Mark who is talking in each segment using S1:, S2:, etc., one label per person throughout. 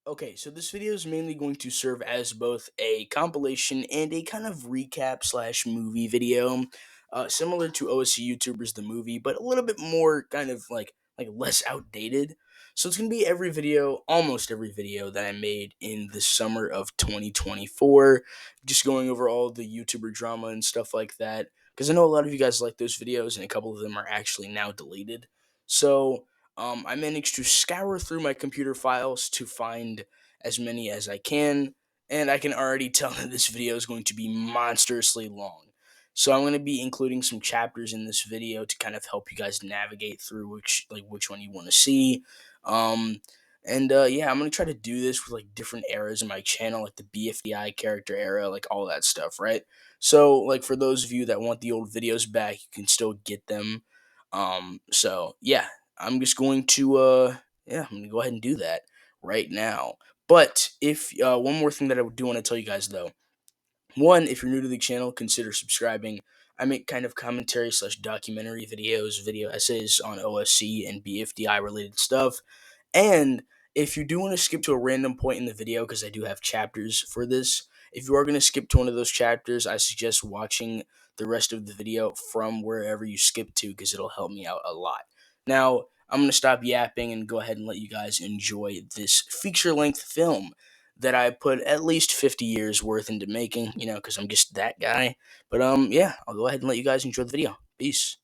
S1: Okay, so this video is mainly going to serve as both a compilation and a kind of recap slash movie video, similar to OSC YouTubers the movie, but a little bit more kind of like less outdated. So it's gonna be every video, almost every video that I made in the summer of 2024, just going over all the YouTuber drama and stuff like that. Because I know a lot of you guys like those videos, and a couple of them are actually now deleted. So I managed to scour through my computer files to find as many as I can, and I can already tell that this video is going to be monstrously long. So I'm going to be including some chapters in this video to kind of help you guys navigate through which one you want to see. Um, yeah, I'm going to try to do this with like different eras in my channel, like the BFDI character era, like all that stuff, right? So like for those of you that want the old videos back, you can still get them. So yeah, I'm just going to I'm gonna go ahead and do that right now. But if one more thing that I do want to tell you guys though, one, if you're new to the channel, consider subscribing. I make kind of commentary slash documentary videos, video essays on OSC and BFDI related stuff. And if you do want to skip to a random point in the video, because I do have chapters for this, if you are going to skip to one of those chapters, I suggest watching the rest of the video from wherever you skip to, because it'll help me out a lot. Now, I'm going to stop yapping and go ahead and let you guys enjoy this feature-length film that I put at least 50 years worth into making, because I'm just that guy. But yeah, I'll go ahead and let you guys enjoy the video. Peace.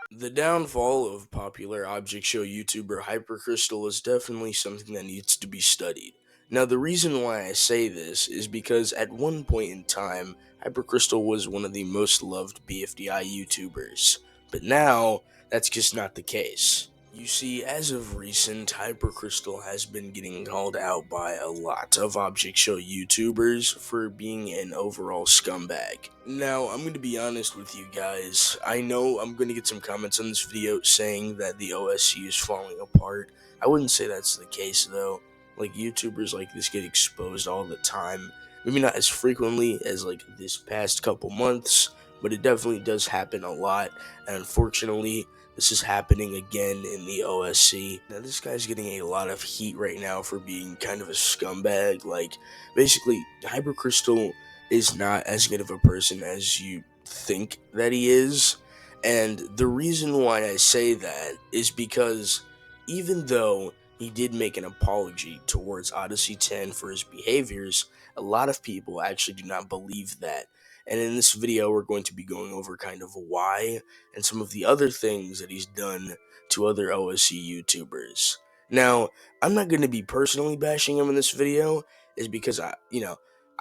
S1: The downfall of popular object show YouTuber Hypercrystal is definitely something that needs to be studied. Now, the reason why I say this is because at one point in time, Hypercrystal was one of the most loved BFDI YouTubers, but now that's just not the case. You see, as of recent, Hypercrystal has been getting called out by a lot of object show YouTubers for being an overall scumbag. Now, I'm going to be honest with you guys. I know I'm going to get some comments on this video saying that the OSC is falling apart. I wouldn't say that's the case though. Like, YouTubers like this get exposed all the time. Maybe not as frequently as like this past couple months, but it definitely does happen a lot. And unfortunately, this is happening again in the OSC. Now, this guy's getting a lot of heat right now for being kind of a scumbag. Like, basically, Hypercrystal is not as good of a person as you think that he is. And the reason why I say that is because even though he did make an apology towards Odyssey 10 for his behaviors, a lot of people actually do not believe that. And in this video, we're going to be going over kind of why and some of the other things that he's done to other OSC YouTubers. Now, I'm not going to be personally bashing him in this video, is because I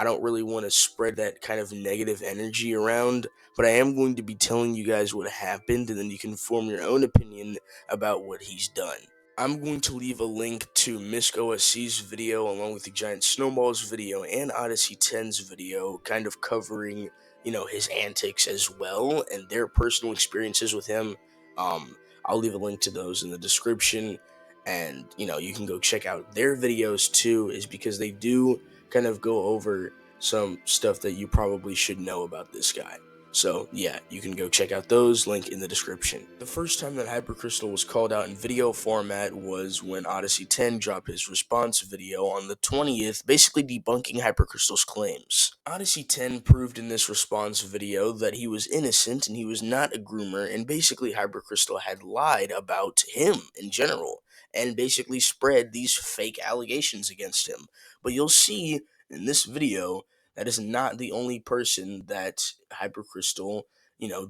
S1: don't really want to spread that kind of negative energy around, but I am going to be telling you guys what happened, and then you can form your own opinion about what he's done. I'm going to leave a link to Misk OSC's video along with the Giant Snowballs video and Odyssey 10's video, kind of covering, his antics as well and their personal experiences with him. I'll leave a link to those in the description, and you can go check out their videos too, is because they do kind of go over some stuff that you probably should know about this guy. So yeah, you can go check out those, link in the description. The first time that Hypercrystal was called out in video format was when Odyssey 10 dropped his response video on the 20th, basically debunking Hypercrystal's claims. Odyssey 10 proved in this response video that he was innocent and he was not a groomer, and basically Hypercrystal had lied about him in general, and basically spread these fake allegations against him. But you'll see in this video that is not the only person that Hypercrystal,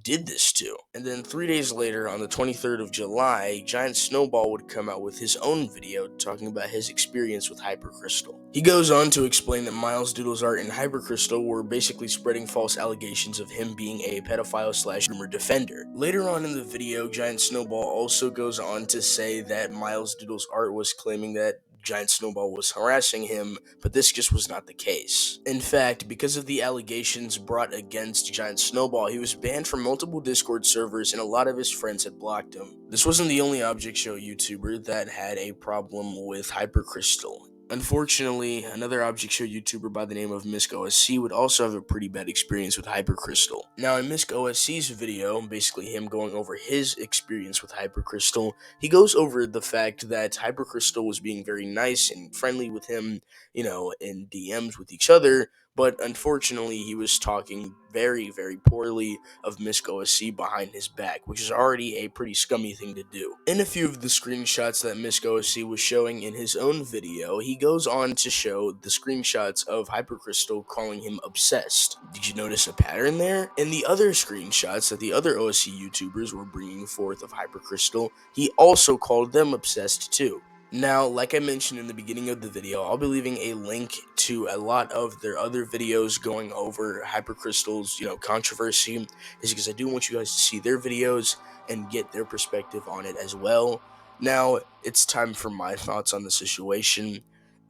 S1: did this to. And then 3 days later, on the 23rd of July, Giant Snowball would come out with his own video talking about his experience with Hypercrystal. He goes on to explain that Miles Doodle's art and Hypercrystal were basically spreading false allegations of him being a pedophile slash groomer defender. Later on in the video, Giant Snowball also goes on to say that Miles Doodle's art was claiming that Giant Snowball was harassing him, but this just was not the case. In fact, because of the allegations brought against Giant Snowball, he was banned from multiple Discord servers and a lot of his friends had blocked him. This wasn't the only Object Show YouTuber that had a problem with Hypercrystal. Unfortunately, another Object Show YouTuber by the name of Misk OSC would also have a pretty bad experience with Hypercrystal. Now, in Misk OSC's video, basically him going over his experience with Hypercrystal, he goes over the fact that Hypercrystal was being very nice and friendly with him, in DMs with each other, but unfortunately he was talking very, very poorly of Misk OSC behind his back, which is already a pretty scummy thing to do. In a few of the screenshots that Misk OSC was showing in his own video, he goes on to show the screenshots of Hypercrystal calling him obsessed. Did you notice a pattern there? In the other screenshots that the other OSC YouTubers were bringing forth of Hypercrystal, he also called them obsessed too. Now, like I mentioned in the beginning of the video, I'll be leaving a link to a lot of their other videos going over Hypercrystal's, controversy, is because I do want you guys to see their videos and get their perspective on it as well. Now, it's time for my thoughts on the situation,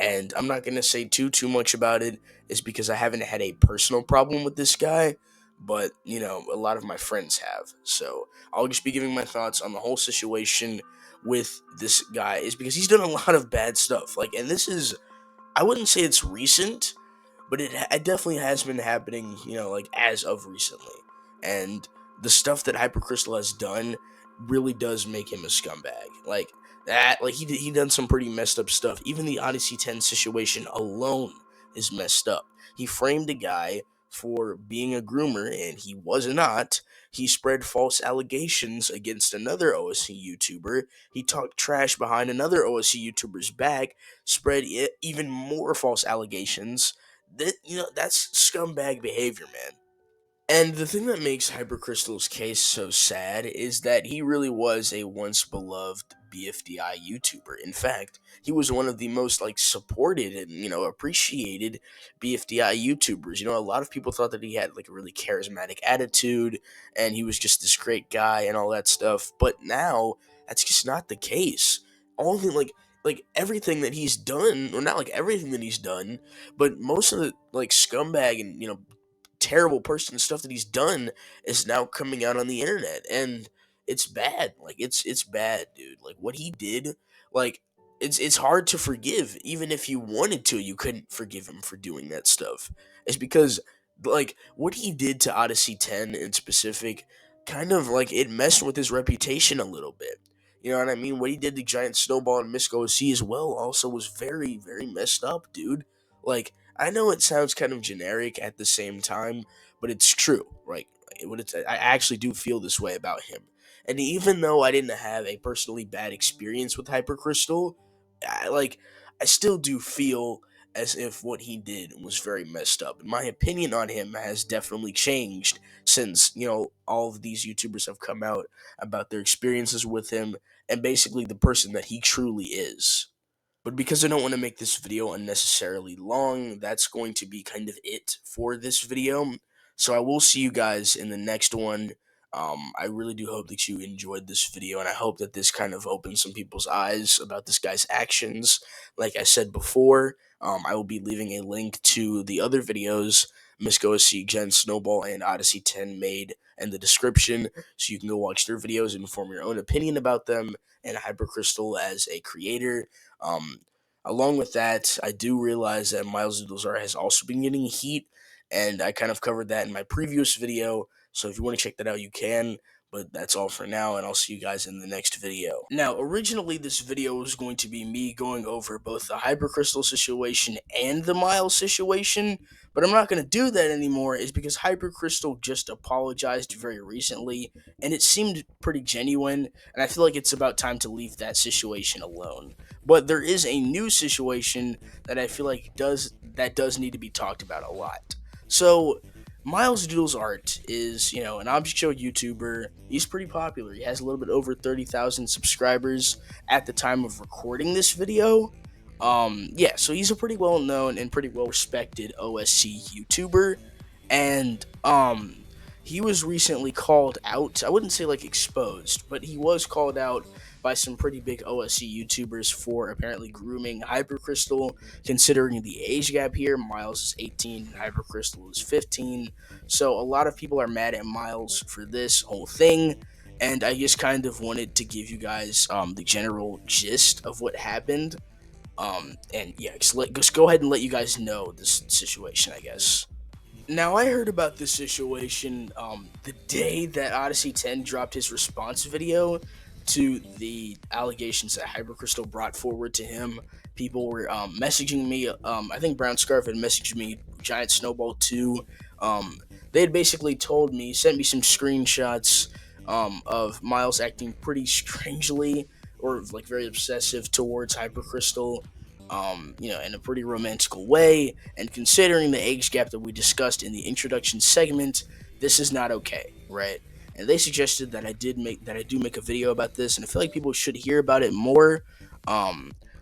S1: and I'm not going to say too much about it, is because I haven't had a personal problem with this guy, but, a lot of my friends have. So, I'll just be giving my thoughts on the whole situation with this guy, is because he's done a lot of bad stuff. And this is, I wouldn't say it's recent, but it definitely has been happening, as of recently. And the stuff that Hypercrystal has done really does make him a scumbag. He done some pretty messed up stuff. Even the Odyssey 10 situation alone is messed up. He framed a guy for being a groomer, and he was not. He spread false allegations against another OSC YouTuber. He talked trash behind another OSC YouTuber's back, spread even more false allegations. That's scumbag behavior, man. And the thing that makes Hypercrystal's case so sad is that he really was a once beloved BFDI YouTuber. In fact, he was one of the most supported and appreciated BFDI YouTubers. A lot of people thought that he had a really charismatic attitude and he was just this great guy and all that stuff. But now that's just not the case. All the everything that he's done, or not everything that he's done, but most of the scumbag and terrible person stuff that he's done is now coming out on the internet, and it's bad. It's bad, dude. What he did, it's hard to forgive. Even if you wanted to, you couldn't forgive him for doing that stuff. It's because what he did to Odyssey 10 in specific, kind of it messed with his reputation a little bit. You know what I mean? What he did to Giant Snowball and Misk OC as well also was very, very messed up, dude. I know it sounds kind of generic at the same time, but it's true, right? I actually do feel this way about him. And even though I didn't have a personally bad experience with Hypercrystal, I still do feel as if what he did was very messed up. My opinion on him has definitely changed since, all of these YouTubers have come out about their experiences with him and basically the person that he truly is. But because I don't want to make this video unnecessarily long, that's going to be kind of it for this video. So I will see you guys in the next one. I really do hope that you enjoyed this video, and I hope that this kind of opens some people's eyes about this guy's actions. Like I said before, I will be leaving a link to the other videos Miss OSC, Jen Snowball, and Odyssey 10 made in the description, so you can go watch their videos and form your own opinion about them and Hypercrystal as a creator. Um, Along with that, I do realize that Miles Doodles Art has also been getting heat, and I kind of covered that in my previous video. So if you want to check that out, you can. But that's all for now, and I'll see you guys in the next video. Now, originally, this video was going to be me going over both the Hypercrystal situation and the Miles situation, but I'm not going to do that anymore, is because Hypercrystal just apologized very recently, and it seemed pretty genuine, and I feel like it's about time to leave that situation alone. But there is a new situation that I feel like does need to be talked about a lot. So, Miles Doodles Art is, an object show YouTuber. He's pretty popular. He has a little bit over 30,000 subscribers at the time of recording this video. Yeah, so he's a pretty well known and pretty well respected OSC YouTuber, and he was recently called out. I wouldn't say like exposed, but he was called out by some pretty big OSC YouTubers for apparently grooming Hypercrystal. Considering the age gap here, Miles is 18 and Hypercrystal is 15, so a lot of people are mad at Miles for this whole thing. And I just kind of wanted to give you guys the general gist of what happened. And yeah, just go ahead and let you guys know this situation, I guess. Now, I heard about this situation the day that Odyssey 10 dropped his response video to the allegations that Hypercrystal brought forward to him. People were messaging me. I think Brown Scarf had messaged me, Giant Snowball too. They had basically sent me some screenshots of Miles acting pretty strangely or like very obsessive towards Hypercrystal. In a pretty romantical way. And considering the age gap that we discussed in the introduction segment, this is not okay, right? And they suggested that I do make a video about this, and I feel like people should hear about it more.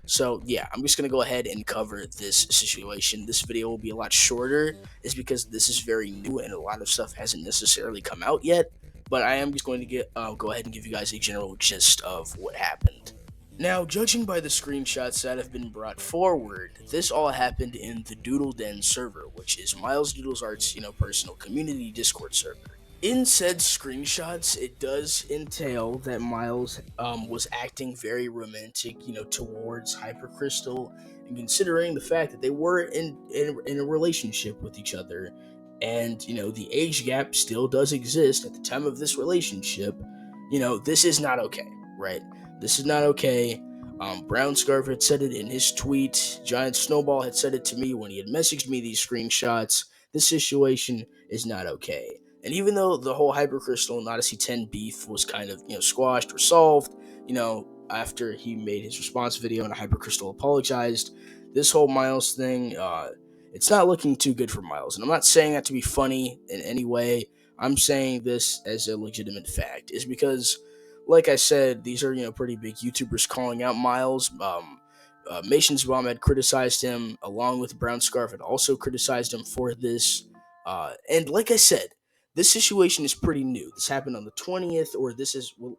S1: So yeah, I'm just gonna go ahead and cover this situation. This video will be a lot shorter, is because this is very new and a lot of stuff hasn't necessarily come out yet. But I am just going to go ahead and give you guys a general gist of what happened. Now, judging by the screenshots that have been brought forward, this all happened in the Doodle Den server, which is Miles Doodles Art's, personal community Discord server. In said screenshots, it does entail that Miles was acting very romantic, towards Hypercrystal, and considering the fact that they were in a relationship with each other, and the age gap still does exist at the time of this relationship, this is not okay, right? This is not okay. Brown Scarf had said it in his tweet. Giant Snowball had said it to me when he had messaged me these screenshots. This situation is not okay. And even though the whole Hypercrystal and Odyssey 10 beef was kind of, squashed or solved, after he made his response video and Hypercrystal apologized, this whole Miles thing, it's not looking too good for Miles. And I'm not saying that to be funny in any way. I'm saying this as a legitimate fact. Is because, like I said, these are, pretty big YouTubers calling out Miles. Mason's Bomb had criticized him, along with Brown Scarf had also criticized him for this. And like I said, this situation is pretty new. This happened on the 20th, or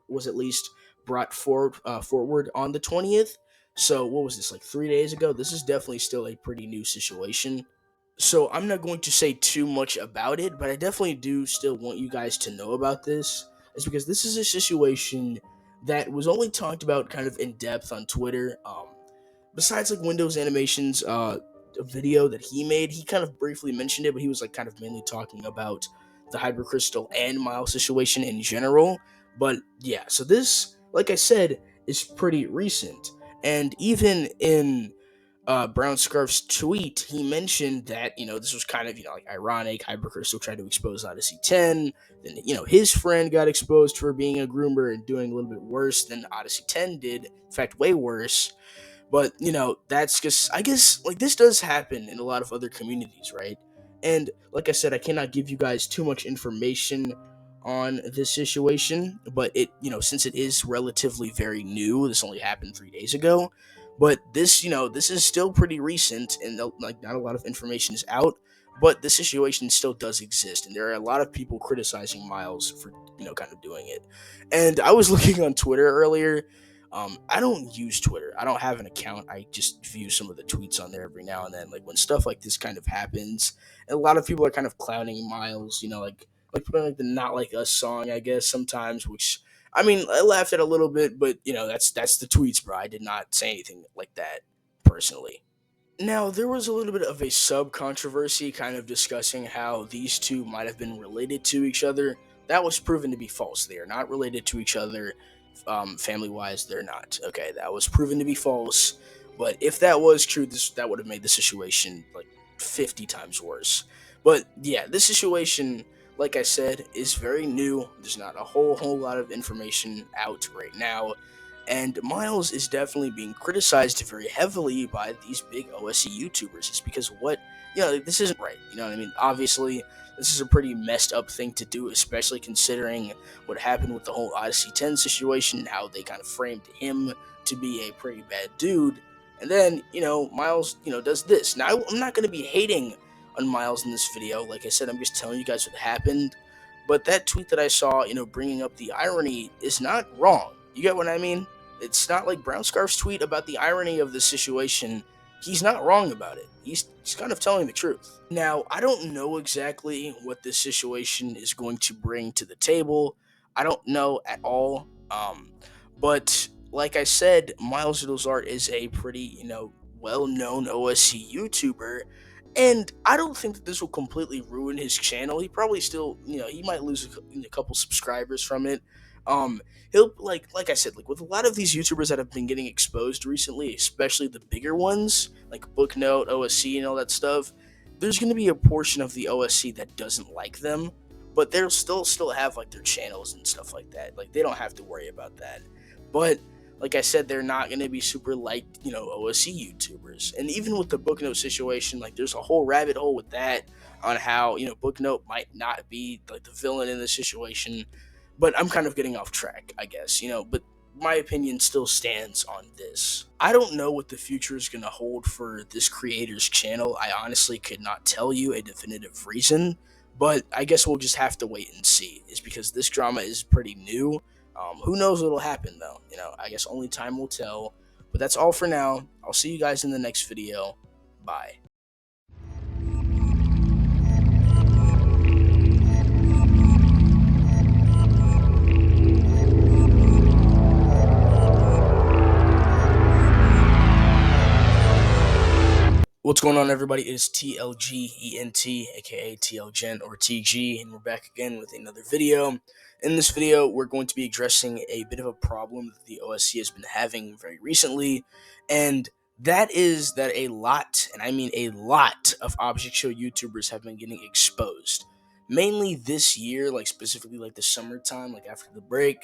S1: was at least brought forward on the 20th. So what was this, like 3 days ago? This is definitely still a pretty new situation. So I'm not going to say too much about it, but I definitely do still want you guys to know about this. Is because this is a situation that was only talked about kind of in depth on Twitter. Besides like Windows Animation's a video that he made, he kind of briefly mentioned it, but he was like kind of mainly talking about the Hypercrystal and Miles situation in general. But yeah, so this, like I said, is pretty recent, and even in Brown Scarf's tweet, he mentioned that, this was kind of, like ironic. Hypercrystal tried to expose Odyssey 10. Then, his friend got exposed for being a groomer and doing a little bit worse than Odyssey 10 did. In fact, way worse. But, that's just, I guess, like, this does happen in a lot of other communities, right? And, like I said, I cannot give you guys too much information on this situation, but since it is relatively very new, this only happened 3 days ago, but this is still pretty recent, and like not a lot of information is out, but the situation still does exist, and there are a lot of people criticizing Miles for, kind of doing it. And I was looking on Twitter earlier. I don't use Twitter. I don't have an account. I just view some of the tweets on there every now and then. Like when stuff like this kind of happens, and a lot of people are kind of clowning Miles. Like putting like the "Not Like Us" song, I guess sometimes. Which I mean, I laughed at a little bit, but that's the tweets, bro. I did not say anything like that personally. Now, there was a little bit of a sub controversy kind of discussing how these two might have been related to each other. That was proven to be false. They are not related to each other, family wise. They're not. Okay, that was proven to be false. But if that was true, that would have made the situation like 50 times worse. But yeah, this situation, like I said, is very new. There's not a whole lot of information out right now, and Miles is definitely being criticized very heavily by these big OSC YouTubers. It's because this isn't right. You know what I mean? Obviously, this is a pretty messed up thing to do, especially considering what happened with the whole Odyssey 10 situation, how they kind of framed him to be a pretty bad dude. And then, Miles, does this. Now, I'm not going to be hating on Miles in this video. Like I said, I'm just telling you guys what happened. But that tweet that I saw, bringing up the irony is not wrong. You get what I mean? It's not like Brown Scarf's tweet about the irony of the situation. He's not wrong about it. He's kind of telling the truth. Now, I don't know exactly what this situation is going to bring to the table. I don't know at all. But like I said, Miles Riddle's Art is a pretty, well-known OSC YouTuber, and I don't think that this will completely ruin his channel. He probably still, he might lose a couple subscribers from it. Um, he'll like I said, like with a lot of these YouTubers that have been getting exposed recently, especially the bigger ones like Booknote, OSC, and all that stuff. There's going to be a portion of the OSC that doesn't like them, but they'll still have like their channels and stuff like that. Like they don't have to worry about that. But like I said, they're not going to be super liked, OSC YouTubers. And even with the Booknote situation, like there's a whole rabbit hole with that on how, Booknote might not be like the villain in the situation. But I'm kind of getting off track, I guess, but my opinion still stands on this. I don't know what the future is going to hold for this creator's channel. I honestly could not tell you a definitive reason, but I guess we'll just have to wait and see. Is because this drama is pretty new. Who knows what'll happen though? I guess only time will tell. But that's all for now. I'll see you guys in the next video. Bye. What's going on, everybody? It's TLGENT, aka TLGen or TG, and we're back again with another video. In this video, we're going to be addressing a bit of a problem that the OSC has been having very recently, and that is that a lot, and I mean a lot, of object show YouTubers have been getting exposed. Mainly this year, like specifically like the summertime, like after the break.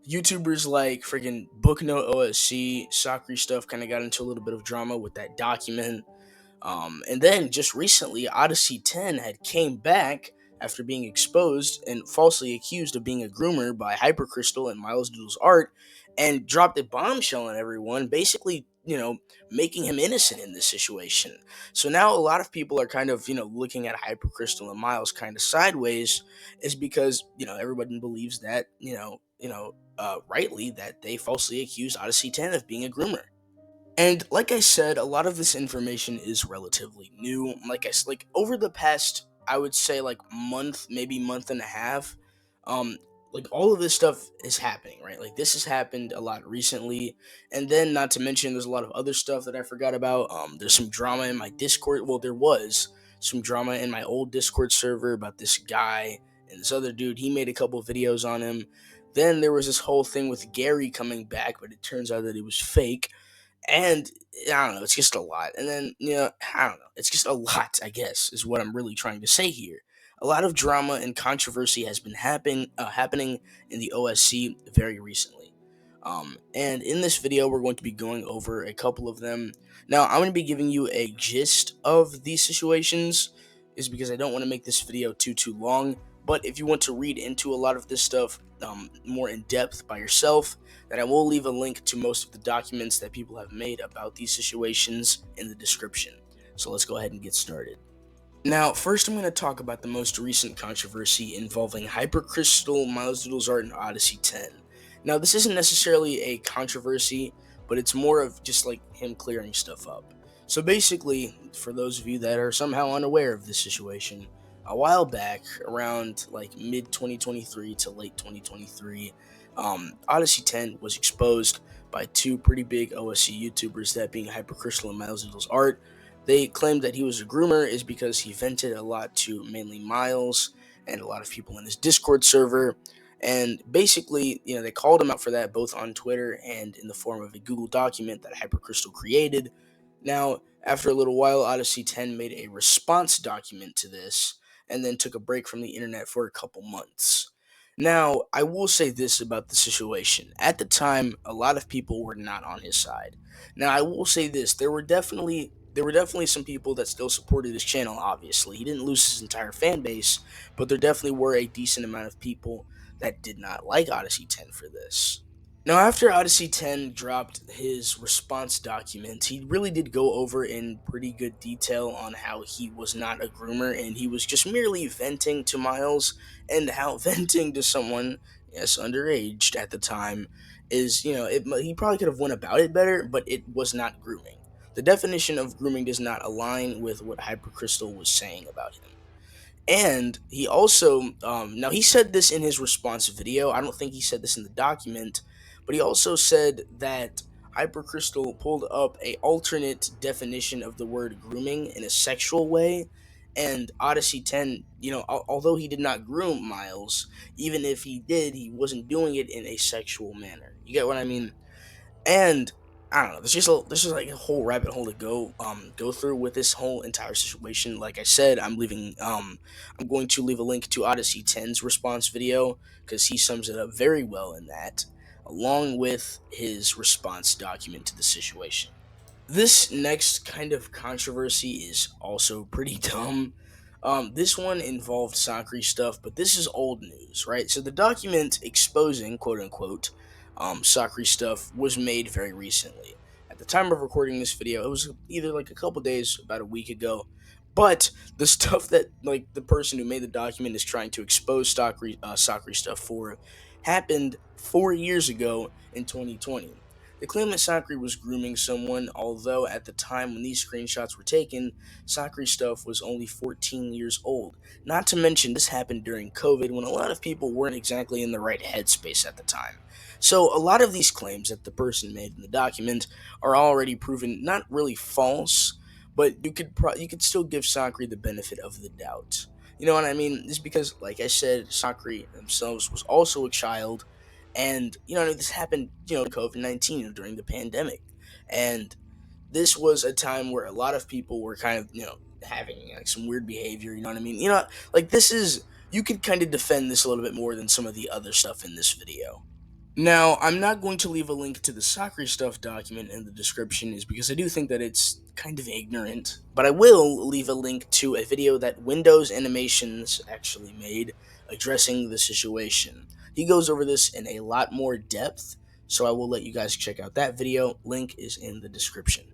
S1: YouTubers like freaking Booknote OSC, Sakri stuff kind of got into a little bit of drama with that document. And then just recently, Odyssey 10 had came back after being exposed and falsely accused of being a groomer by Hypercrystal and Miles Doodle's Art, and dropped a bombshell on everyone, basically, making him innocent in this situation. So now a lot of people are kind of, looking at Hypercrystal and Miles kind of sideways, is because, everybody believes that, rightly, that they falsely accused Odyssey 10 of being a groomer. And like I said, a lot of this information is relatively new. Like over the past, I would say like month, maybe month and a half, um, like all of this stuff is happening, right? Like this has happened a lot recently, and then not to mention there's a lot of other stuff that I forgot about. There's some drama in my Discord. Well, there was some drama in my old Discord server about this guy and this other dude. He made a couple videos on him. Then there was this whole thing with Gary coming back, but it turns out that it was fake. And I don't know, it's just a lot. And then, I don't know, it's just a lot, I guess, is what I'm really trying to say here. A lot of drama and controversy has been happening in the OSC very recently. And in this video, we're going to be going over a couple of them. Now, I'm going to be giving you a gist of these situations, is because I don't want to make this video too long. But if you want to read into a lot of this stuff more in depth by yourself, then I will leave a link to most of the documents that people have made about these situations in the description. So let's go ahead and get started. Now, first I'm going to talk about the most recent controversy involving Hypercrystal, Miles Doodle's Art, and Odyssey 10. Now, this isn't necessarily a controversy, but it's more of just like him clearing stuff up. So basically, for those of you that are somehow unaware of this situation, a while back, around like mid 2023 to late 2023, Odyssey 10 was exposed by two pretty big OSC YouTubers, that being Hypercrystal and Miles Needles Art. They claimed that he was a groomer is because he vented a lot to mainly Miles and a lot of people in his Discord server, and basically, they called him out for that both on Twitter and in the form of a Google document that Hypercrystal created. Now, after a little while, Odyssey 10 made a response document to this and then took a break from the internet for a couple months. Now, I will say this about the situation. At the time, a lot of people were not on his side. Now, I will say this, there were definitely some people that still supported his channel, obviously. He didn't lose his entire fan base, but there definitely were a decent amount of people that did not like Odyssey 10 for this. Now, after Odyssey 10 dropped his response document, he really did go over in pretty good detail on how he was not a groomer and he was just merely venting to Miles, and how venting to someone, yes, underaged at the time, he probably could have went about it better, but it was not grooming. The definition of grooming does not align with what Hypercrystal was saying about him. And he also, now he said this in his response video. I don't think he said this in the document, but he also said that Hypercrystal pulled up a alternate definition of the word grooming in a sexual way. And Odyssey 10, although he did not groom Miles, even if he did, he wasn't doing it in a sexual manner. You get what I mean? And I don't know. There's just like a whole rabbit hole to go through with this whole entire situation. Like I said, I'm going to leave a link to Odyssey 10's response video because he sums it up very well in that, along with his response document to the situation. This next kind of controversy is also pretty dumb. This one involved Sakri stuff, but this is old news, right? So the document exposing, quote unquote, Sakri stuff was made very recently. At the time of recording this video, it was either like a couple days, about a week ago. But the stuff that like the person who made the document is trying to expose Sakri stuff for happened 4 years ago in 2020. They claim that Sakri was grooming someone, although at the time when these screenshots were taken, Sakri's stuff was only 14 years old. Not to mention, this happened during COVID when a lot of people weren't exactly in the right headspace at the time. So, a lot of these claims that the person made in the document are already proven not really false, but you could still give Sakri the benefit of the doubt. You know what I mean? It's because, like I said, Sakri themselves was also a child, and this happened, COVID-19, during the pandemic, and this was a time where a lot of people were kind of, having like some weird behavior. You know what I mean? Like this is you could kind of defend this a little bit more than some of the other stuff in this video. Now, I'm not going to leave a link to the soccer stuff document in the description, is because I do think that it's kind of ignorant, but I will leave a link to a video that Windows Animations actually made addressing the situation. He goes over this in a lot more depth, so I will let you guys check out that video. Link is in the description.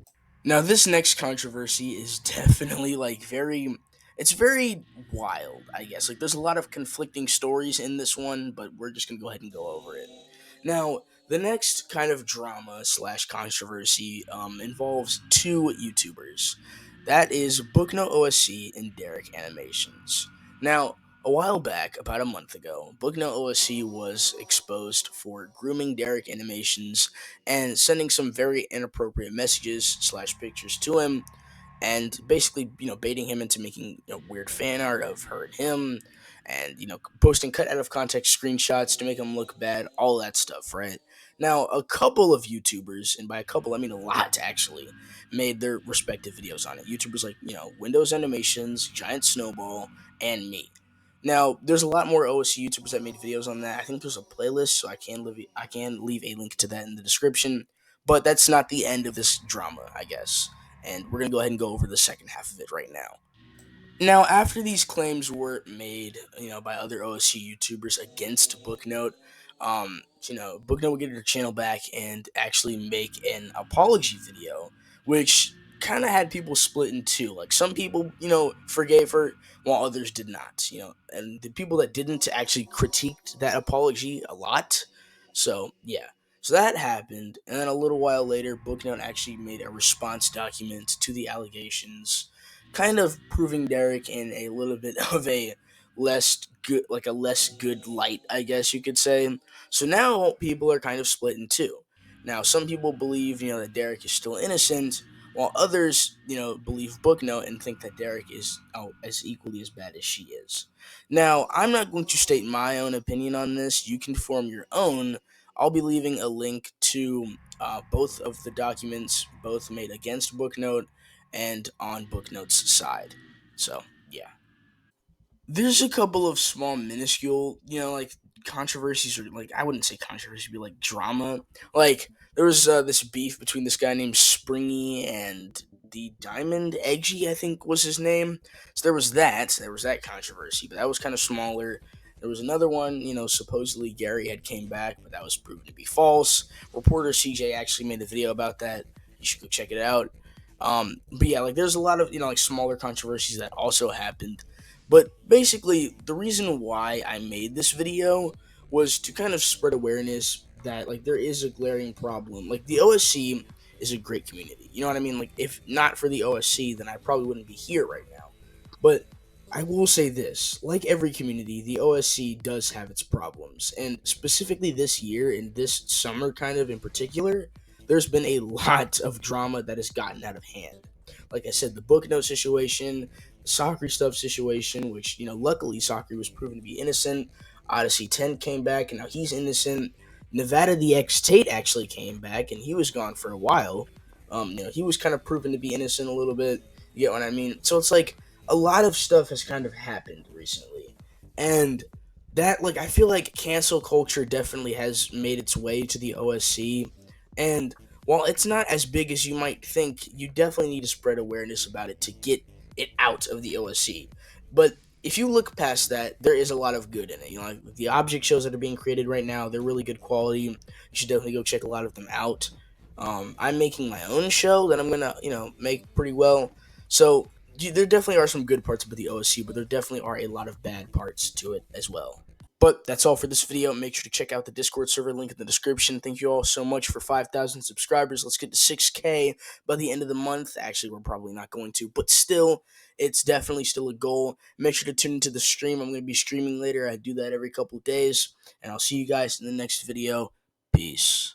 S1: Now, this next controversy is definitely it's very wild, I guess. Like, there's a lot of conflicting stories in this one, but we're just gonna go ahead and go over it. Now, the next kind of drama slash controversy involves two YouTubers. That is Bookno OSC and Derek Animations. Now, a while back, about a month ago, Bookno OSC was exposed for grooming Derek Animations and sending some very inappropriate messages slash pictures to him, and basically, baiting him into making weird fan art of her and him, and posting cut out of context screenshots to make him look bad, all that stuff, right? Now, a couple of YouTubers, and by a couple I mean a lot actually, made their respective videos on it. YouTubers like Windows Animations, Giant Snowball, and me. Now, there's a lot more OSC YouTubers that made videos on that. I think there's a playlist, so I can leave a link to that in the description. But that's not the end of this drama, I guess, and we're gonna go ahead and go over the second half of it right now. Now, after these claims were made, by other OSC YouTubers against Booknote, Booknote would get her channel back and actually make an apology video, which kind of had people split in two. Like some people, forgave her, while others did not. And the people that didn't actually critiqued that apology a lot. So yeah. So that happened, and then a little while later, Booknote actually made a response document to the allegations, kind of proving Derek in a little bit of a less good light, I guess you could say. So now people are kind of split in two. Now some people believe, that Derek is still innocent, while others, believe Booknote and think that Derek is as equally as bad as she is. Now, I'm not going to state my own opinion on this. You can form your own. I'll be leaving a link to both of the documents, both made against Booknote and on Booknote's side. So, yeah. There's a couple of small, minuscule, like controversies, or like I wouldn't say controversy, but like drama. Like there was this beef between this guy named Springy and the Diamond Eggy, I think was his name. So there was that. There was that controversy, but that was kind of smaller. There was another one, supposedly Gary had came back, but that was proven to be false. Reporter CJ actually made a video about that. You should go check it out. But yeah, like there's a lot of like smaller controversies that also happened, but basically, the reason why I made this video was to kind of spread awareness that like there is a glaring problem. Like the OSC is a great community. You know what I mean? Like if not for the OSC, then I probably wouldn't be here right now. But I will say this, like every community, the OSC does have its problems. And specifically this year and this summer kind of in particular, there's been a lot of drama that has gotten out of hand. Like I said, the book note situation, soccer stuff situation, which, luckily soccer was proven to be innocent. Odyssey 10 came back, and now he's innocent. Nevada the X Tate actually came back, and he was gone for a while. He was kind of proven to be innocent a little bit. You get what I mean? So it's like a lot of stuff has kind of happened recently. And that, like, I feel like cancel culture definitely has made its way to the OSC. And while it's not as big as you might think, you definitely need to spread awareness about it to get it out of the OSC. But if you look past that, there is a lot of good in it. Like the object shows that are being created right now, they're really good quality. You should definitely go check a lot of them out. I'm making my own show that I'm gonna, make pretty well. So there definitely are some good parts about the OSC, but there definitely are a lot of bad parts to it as well. But that's all for this video. Make sure to check out the Discord server link in the description. Thank you all so much for 5,000 subscribers. Let's get to 6K by the end of the month. Actually, we're probably not going to, but still, it's definitely still a goal. Make sure to tune into the stream. I'm going to be streaming later. I do that every couple of days. And I'll see you guys in the next video. Peace.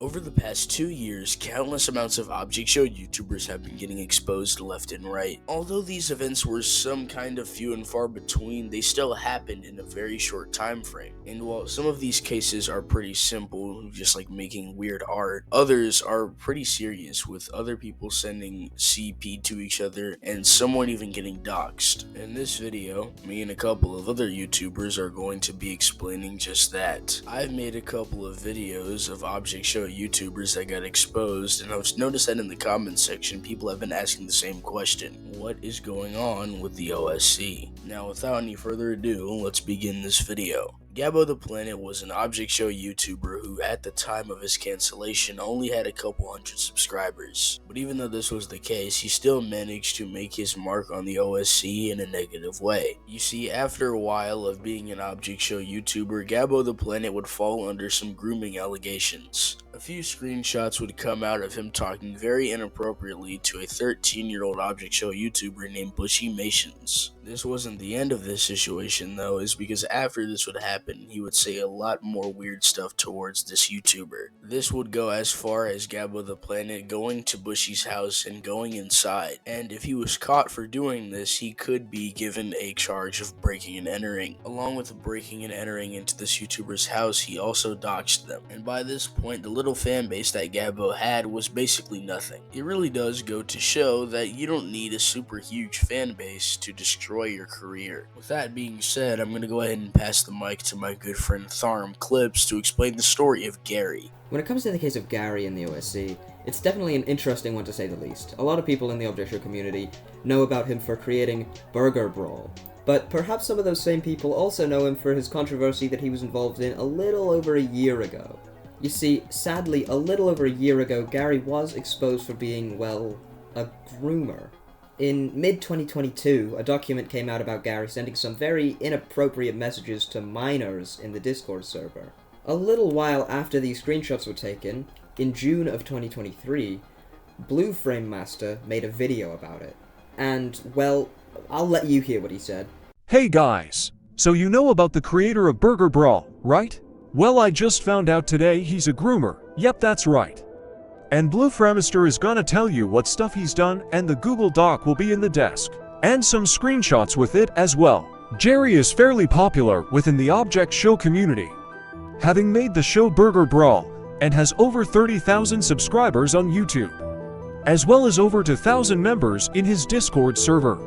S1: Over the past 2 years, countless amounts of object show YouTubers have been getting exposed left and right. Although these events were some kind of few and far between, they still happened in a very short time frame. And while some of these cases are pretty simple, just like making weird art, others are pretty serious, with other people sending CP to each other and someone even getting doxxed. In this video, me and a couple of other YouTubers are going to be explaining just that. I've made a couple of videos of object show YouTubers that got exposed, and I've noticed that in the comments section people have been asking the same question: what is going on with the OSC? Now, without any further ado, let's begin this video. Gabbo the Planet was an object show YouTuber who, at the time of his cancellation, only had a couple hundred subscribers. But even though this was the case, he still managed to make his mark on the OSC in a negative way. You see, after a while of being an object show YouTuber, Gabbo the Planet would fall under some grooming allegations. A few screenshots would come out of him talking very inappropriately to a 13-year-old object show YouTuber named Bushy Mations. This wasn't the end of this situation though, is because after this would happen, he would say a lot more weird stuff towards this YouTuber. This would go as far as Gabbo the Planet going to Bushy's house and going inside, and if he was caught for doing this, he could be given a charge of breaking and entering. Along with breaking and entering into this YouTuber's house, he also doxed them, and by this point, the little fan base that Gabbo had was basically nothing. It really does go to show that you don't need a super huge fan base to destroy your career. With that being said, I'm going to go ahead and pass the mic to my good friend Tharm Clips to explain the story of Gary.
S2: When it comes to the case of Gary in the OSC, it's definitely an interesting one to say the least. A lot of people in the object show community know about him for creating Burger Brawl, But perhaps some of those same people also know him for his controversy that he was involved in a little over a year ago. You see, sadly, a little over a year ago, Gary was exposed for being, well, a groomer. In mid-2022, a document came out about Gary sending some very inappropriate messages to minors in the Discord server. A little while after these screenshots were taken, in June of 2023, Blue Frame Master made a video about it. And, well, I'll let you hear what he said.
S3: Hey guys, so you know about the creator of Burger Brawl, right? Well, I just found out today he's a groomer. Yep, that's right. And Blue Framister is gonna tell you what stuff he's done, and the Google Doc will be in the desk. And some screenshots with it as well. Jerry is fairly popular within the Object Show community, having made the show Burger Brawl, and has over 30,000 subscribers on YouTube, as well as over 2,000 members in his Discord server.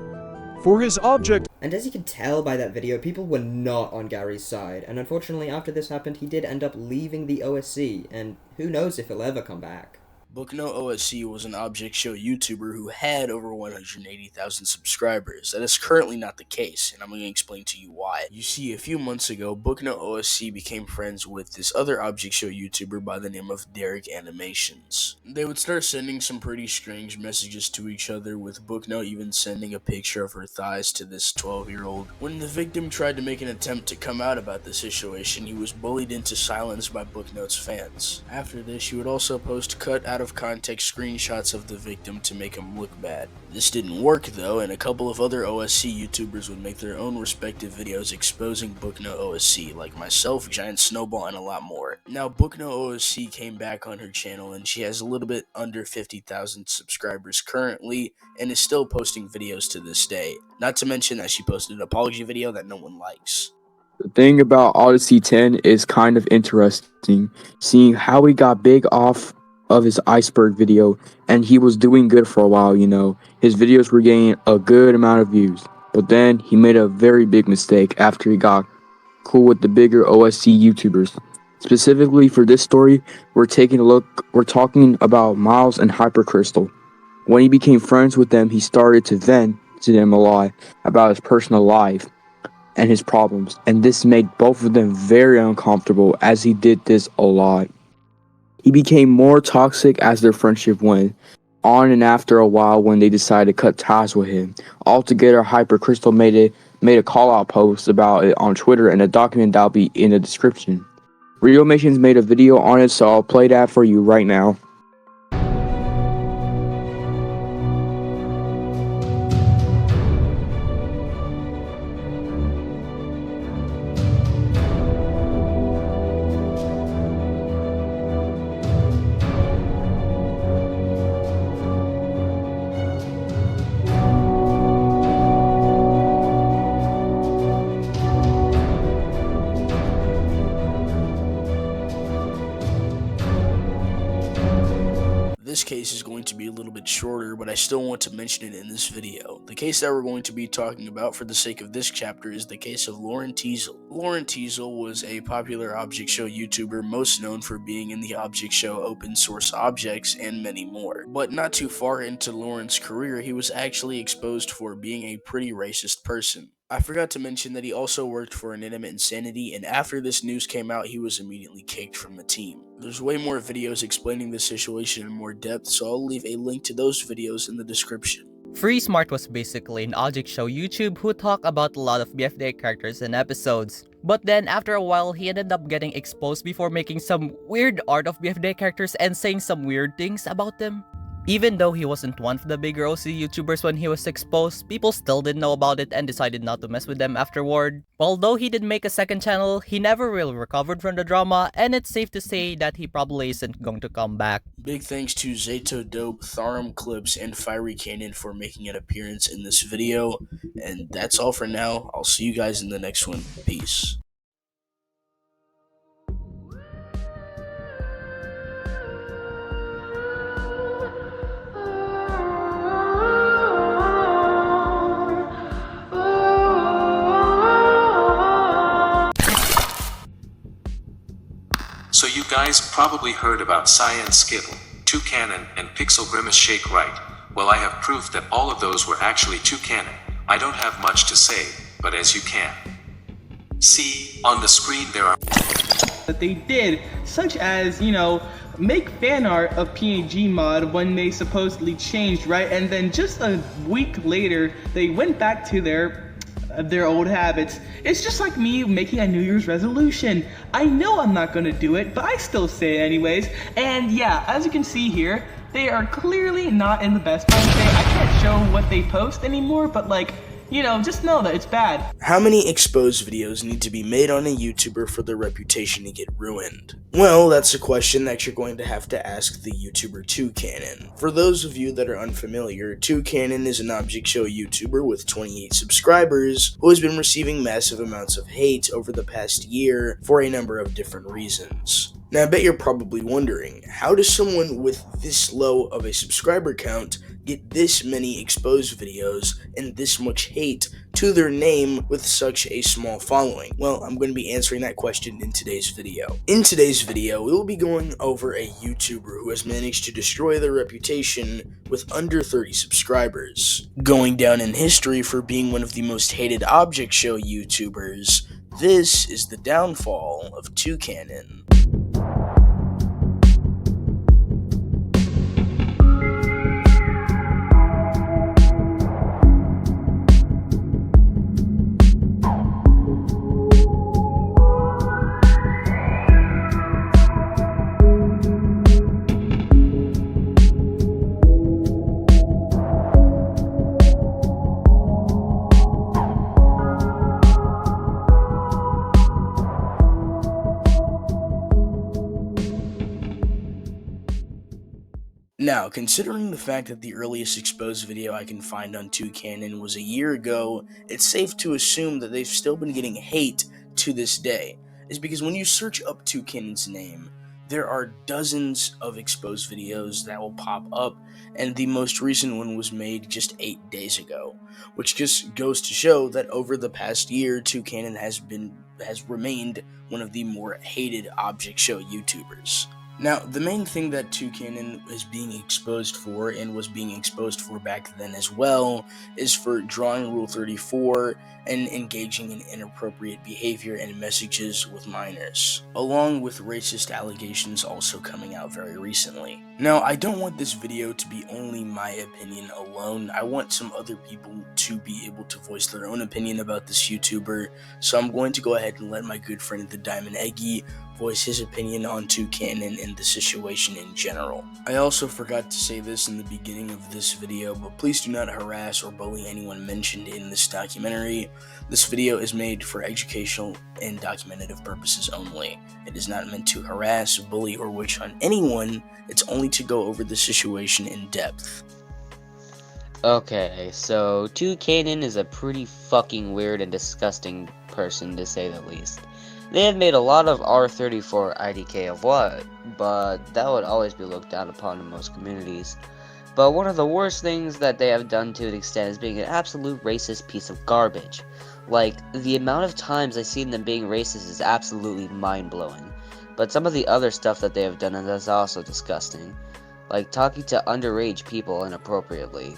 S3: For his object.
S2: And as you can tell by that video, people were not on Gary's side, and unfortunately after this happened, he did end up leaving the OSC, and who knows if he'll ever come back.
S1: Bookno OSC was an Object Show YouTuber who had over 180,000 subscribers. That is currently not the case, and I'm going to explain to you why. You see, a few months ago, Bookno OSC became friends with this other Object Show YouTuber by the name of Derek Animations. They would start sending some pretty strange messages to each other, with Bookno even sending a picture of her thighs to this 12-year-old. When the victim tried to make an attempt to come out about the situation, he was bullied into silence by Bookno's fans. After this, she would also post cut out of context screenshots of the victim to make him look bad. This didn't work though, and a couple of other OSC YouTubers would make their own respective videos exposing Bookno OSC, like myself, Giant Snowball, and a lot more. Now, Bookno OSC came back on her channel, and she has a little bit under 50,000 subscribers currently, and is still posting videos to this day. Not to mention that she posted an apology video that no one likes.
S4: The thing about Odyssey 10 is kind of interesting, seeing how he got big off of his iceberg video, and he was doing good for a while, you know. His videos were getting a good amount of views, but then he made a very big mistake after he got cool with the bigger OSC YouTubers. Specifically for this story, we're talking about Miles and Hypercrystal. When he became friends with them, he started to vent to them a lot about his personal life and his problems, and this made both of them very uncomfortable as he did this a lot. He became more toxic as their friendship went on, and after a while when they decided to cut ties with him altogether, Hypercrystal made a call-out post about it on Twitter, and a document that'll be in the description. Reomations made a video on it, so I'll play that for you right now.
S1: This case is going to be a little bit shorter, but I still want to mention it in this video. The case that we're going to be talking about for the sake of this chapter is the case of Lauren Teasel. Lauren Teasel was a popular Object Show YouTuber, most known for being in the Object Show Open Source Objects and many more. But not too far into Lauren's career, he was actually exposed for being a pretty racist person. I forgot to mention that he also worked for Inanimate Insanity, and after this news came out, he was immediately kicked from the team. There's way more videos explaining this situation in more depth, so I'll leave a link to those videos in the description.
S5: Free Smart was basically an Object Show YouTube who talked about a lot of BFDA characters and episodes. But then after a while, he ended up getting exposed before making some weird art of BFDA characters and saying some weird things about them. Even though he wasn't one of the bigger OC YouTubers when he was exposed, people still didn't know about it and decided not to mess with them afterward. Although he did make a second channel, he never really recovered from the drama, and it's safe to say that he probably isn't going to come back.
S1: Big thanks to Zato Dope, Tharum Clips, and Fiery Cannon for making an appearance in this video, and that's all for now. I'll see you guys in the next one. Peace.
S6: So you guys probably heard about Cyan Skittle, Toucanon, and Pixel Grimace Shake, right? Well, I have proof that all of those were actually Toucanon. I don't have much to say. but as you can see on the screen, there are
S7: that they did, such as, make fan art of PNG mod when they supposedly changed, right? And then just a week later, they went back to their old habits. It's just like me making a New Year's resolution. I know I'm not gonna do it, but I still say it anyways. And yeah, as you can see here, they are clearly not in the best mindset. I can't show what they post anymore, but just know that it's bad.
S1: How many exposed videos need to be made on a YouTuber for their reputation to get ruined? Well, that's a question that you're going to have to ask the YouTuber 2Cannon. For those of you that are unfamiliar, 2Cannon is an object show YouTuber with 28 subscribers who has been receiving massive amounts of hate over the past year for a number of different reasons. Now, I bet you're probably wondering, how does someone with this low of a subscriber count get this many exposed videos and this much hate to their name with such a small following? Well, I'm going to be answering that question in today's video. In today's video, we will be going over a YouTuber who has managed to destroy their reputation with under 30 subscribers. Going down in history for being one of the most hated object show YouTubers, this is the downfall of 2Cannon. Now, considering the fact that the earliest exposed video I can find on 2Cannon was a year ago, it's safe to assume that they've still been getting hate to this day. Is because when you search up 2Cannon's name, there are dozens of exposed videos that will pop up, and the most recent one was made just 8 days ago, which just goes to show that over the past year, 2Cannon has remained one of the more hated object show YouTubers. Now, the main thing that 2Cannon is being exposed for, and was being exposed for back then as well, is for drawing Rule 34 and engaging in inappropriate behavior and messages with minors, along with racist allegations also coming out very recently. Now, I don't want this video to be only my opinion alone. I want some other people to be able to voice their own opinion about this YouTuber, so I'm going to go ahead and let my good friend the Diamond Eggy voice his opinion on 2Cannon and the situation in general. I also forgot to say this in the beginning of this video, but please do not harass or bully anyone mentioned in this documentary. This video is made for educational and documentative purposes only. It is not meant to harass, bully, or witch hunt anyone. It's only to go over the situation in depth.
S8: Okay, so 2Cannon is a pretty fucking weird and disgusting person, to say the least. They have made a lot of R34 IDK of what, but that would always be looked down upon in most communities. But one of the worst things that they have done to an extent is being an absolute racist piece of garbage. Like, the amount of times I've seen them being racist is absolutely mind-blowing. But some of the other stuff that they have done is also disgusting. Like talking to underage people inappropriately.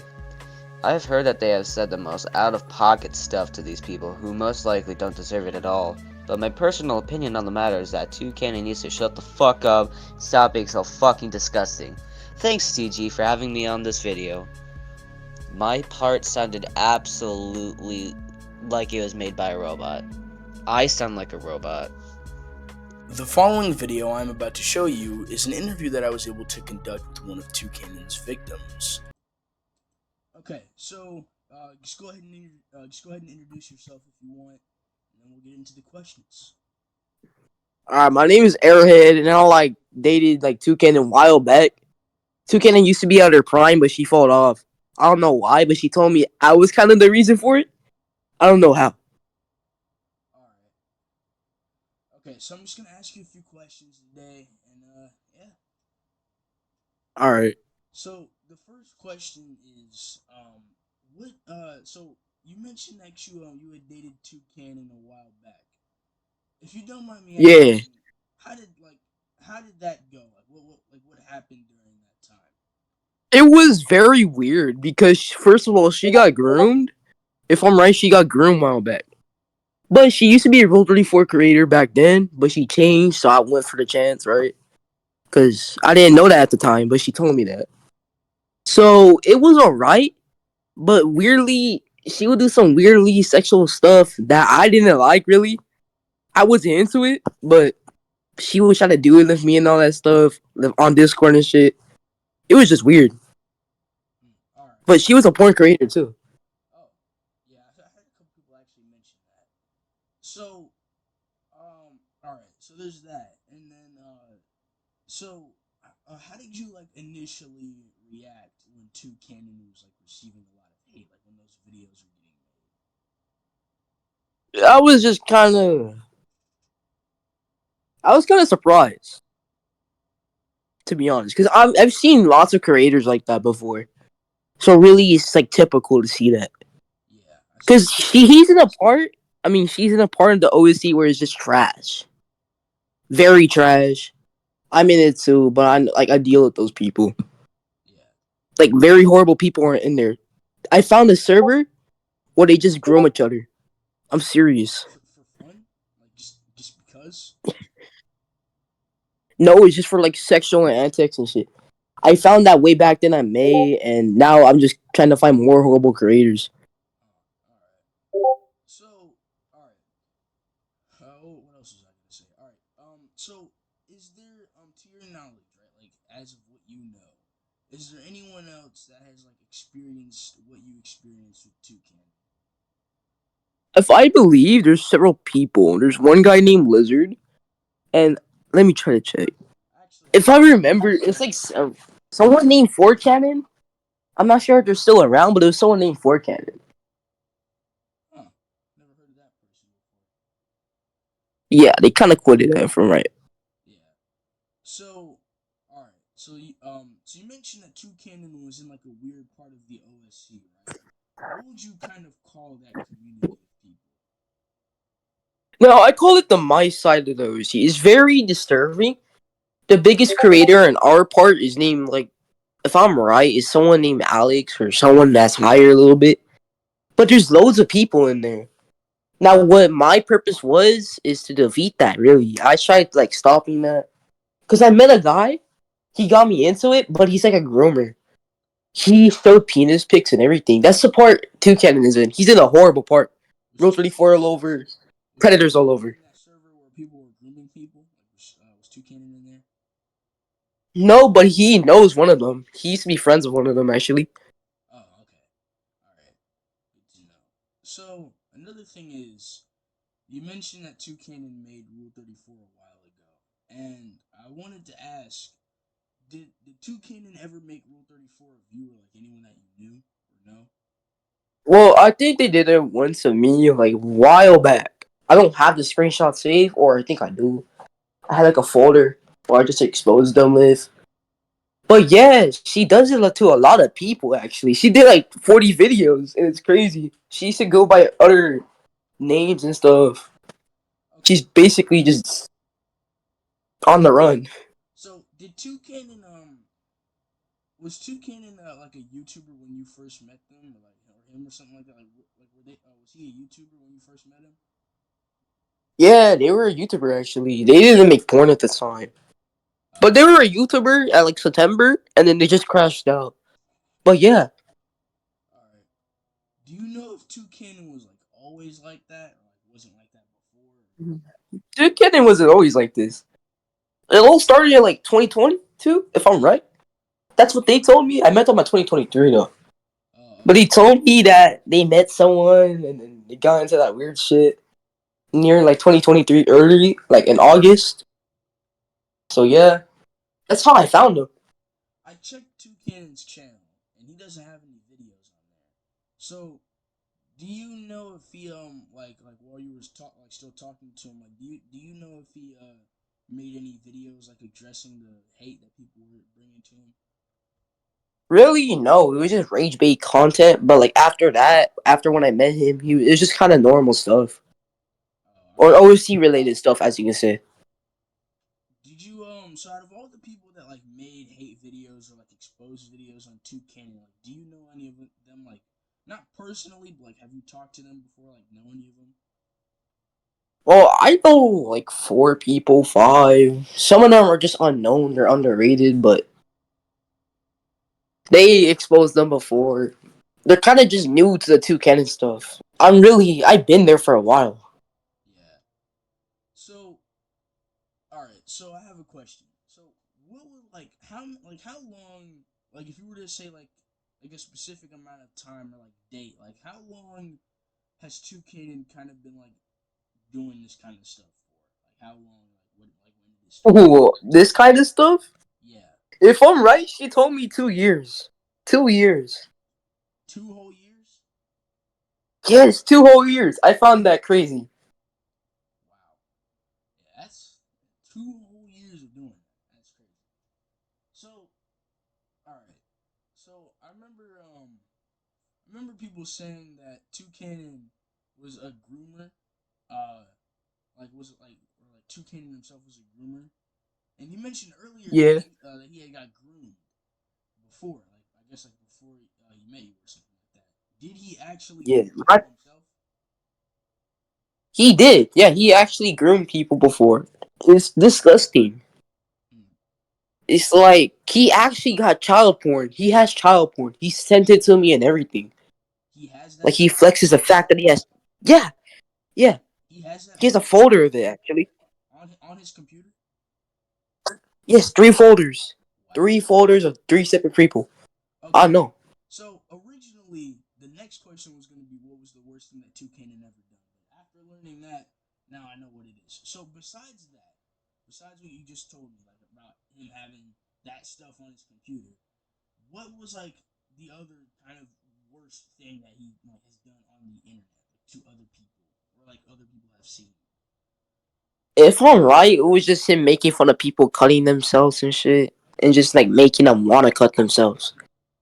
S8: I've heard that they have said the most out-of-pocket stuff to these people who most likely don't deserve it at all. But my personal opinion on the matter is that 2Cannon needs to shut the fuck up, stop being so fucking disgusting. Thanks TG for having me on this video. My part sounded absolutely like it was made by a robot. I sound like a robot.
S1: The following video I'm about to show you is an interview that I was able to conduct with one of 2Cannon's victims. Okay, so just go ahead and introduce yourself if you want, and then we'll get into the questions.
S9: My name is Arrowhead, and I dated 2Cannon a while back. 2Cannon used to be at her prime, but she fought off. I don't know why, but she told me I was kind of the reason for it. I don't know how.
S1: Alright. Okay, so I'm just gonna ask you a few questions today, and yeah.
S9: Alright.
S1: So the first question is, so you mentioned that you had dated 2Cannon a while back. If you don't mind me asking,
S9: Yeah.
S1: how did that go? What happened during that time?
S9: It was very weird because, first of all, she got groomed. If I'm right, she got groomed a while back. But she used to be a Rule 34 creator back then, but she changed, so I went for the chance, right? Because I didn't know that at the time, but she told me that. So it was alright, but weirdly, she would do some weirdly sexual stuff that I didn't like, really. I wasn't into it, but she would try to do it with me and all that stuff on Discord and shit. It was just weird.
S1: All right.
S9: But she was a porn creator, too.
S1: Oh, yeah. I heard a couple people actually mention that. So, all right. So there's that, and then, so, how did you like initially react when Two Cannon was like receiving a lot of hate, like when those videos were getting
S9: I was just kind of. I was kind of surprised, to be honest, because I've seen lots of creators like that before. So really, it's like typical to see that.
S1: made? Yeah, I see.
S9: Because he's in a part. I mean, she's in a part of the OSC where it's just trash, very trash. I'm in it too, but I deal with those people.
S1: Yeah.
S9: Like very horrible people are in there. I found a server where they just groom each other. I'm serious.
S1: For fun, like just because.
S9: No, it's just for like sexual antics and shit. I found that way back then on May, and now I'm just trying to find more horrible creators.
S1: All right. So, all right. What else was I gonna say? All right. So is there to your knowledge, right? Like as of what you know, is there anyone else that has like experienced what you experienced with Toucan?
S9: If I believe, there's several people. There's one guy named Lizard, and let me try to check.
S1: Actually,
S9: If I remember, it's like someone named Four Cannon. I'm not sure if they're still around, but there was someone named Four Cannon.
S1: huh? Never heard of that person before.
S9: Yeah, they kind of quit it from right.
S1: Yeah. So, all right. So you mentioned that Toucan was in like a weird part of the OSC, right? What would you kind of call that community of people?
S9: No, I call it the my side of the OC. It's very disturbing. The biggest creator in our part is named like, if I'm right, is someone named Alex or someone that's higher a little bit. But there's loads of people in there. Now, what my purpose was is to defeat that. Really, I tried like stopping that because I met a guy. He got me into it, but he's like a groomer. He showed penis pics and everything. That's the part Two Cannon is in. He's in a horrible part.
S1: Was
S9: Rule
S1: he
S9: 34 all over. Predators all over.
S1: in that server where people were grooming people? Like was Toucan in there?
S9: No, but he knows one of them. He used to be friends with one of them, actually.
S1: Oh, okay. All right. Good to know. So another thing is, you mentioned that Toucan made Rule 34 a while ago, and I wanted to ask, did Toucan ever make Rule 34 of you or like anyone that you knew or no?
S9: Well, I think they did it once of me, like, a while back. I don't have the screenshot saved, or I think I do. I had, like, a folder where I just exposed them with. But yeah, she does it to a lot of people, actually. She did, like, 40 videos, and it's crazy. She used to go by other names and stuff.
S1: Okay.
S9: She's basically just on the run.
S1: So did Toucan was Toucan like a YouTuber when you first met them, or like or him or something like that? Like were they? Was he a YouTuber when you first met him?
S9: Yeah, they were a YouTuber, actually. They didn't make porn at the time. But they were a YouTuber at, like, September, and then they just crashed out. But yeah.
S1: All right. Do you know if Toucan was like always like that, or like wasn't like that before?
S9: Dude, Kenan wasn't always like this. It all started in like 2022, if I'm right. That's what they told me. I met them in 2023 though. But he
S1: Okay.
S9: told me that they met someone and then they got into that weird shit near like 2023 early, like in August. So yeah, that's how I found him.
S1: I checked Toucan's channel, and he doesn't have any videos on there. So, do you know if he like while you was still talking to him, like do you know if he made any videos like addressing the hate that people were bringing to him?
S9: Really, no, it was just rage bait content. But like after that, after when I met him, it was just kind of normal stuff
S1: Oh, I
S9: or
S1: see.
S9: OC related stuff, as you can say.
S1: Did you so out of all the people that like made hate videos or like exposed videos on Toucan, like do you know any of them like not personally, but like have you talked to them before, like know any of them?
S9: Well, I know like four people, five. Some of them are just unknown. They're underrated, but they exposed them before. They're kind of just new to the two canon stuff. I've been there for a while.
S1: Yeah. So, all right. So I have a question. So, what would how long like if you were to say like a specific amount of time or like date, like how long has two Caden kind of been like doing this kind of stuff for? Like how long? Like when did this start?
S9: Ooh, this kind of stuff.
S1: Yeah,
S9: If I'm right, she told me 2 years. 2 years.
S1: 2 whole years.
S9: Yes, 2 whole years. I found that crazy.
S1: Wow. Yeah, that's 2 whole years of doing that. That's crazy. So, all right. So I remember people saying that Toucanen was a groomer. Uh, like was it like or like Toucanen himself was a groomer, and you mentioned earlier
S9: Yeah.
S1: that he had got groomed before, like I guess like before he met you or something like that. Did he actually
S9: Yeah.
S1: groom people himself?
S9: He did. Yeah, he actually groomed people before. It's disgusting.
S1: Hmm.
S9: It's like he actually got child porn. He has child porn. He sent it to me and everything.
S1: He has
S9: Like
S1: that.
S9: he flexes the fact that he has. Yeah, yeah.
S1: He has that
S9: He has a
S1: on
S9: folder of it actually.
S1: on his computer.
S9: Yes, 3 folders. Three
S1: Wow.
S9: folders of three separate people. I
S1: Okay.
S9: know.
S1: So originally, the next question was going to be what was the worst thing that Toucanen ever done. But after learning that, now I know what it is. So besides that, besides what you just told me, like about him having that stuff on his computer, what was like the other kind of worst thing that he like has done on the internet, like to other people, or like other people have seen?
S9: If I'm right, it was just him making fun of people cutting themselves and shit, and just like making them want to cut themselves.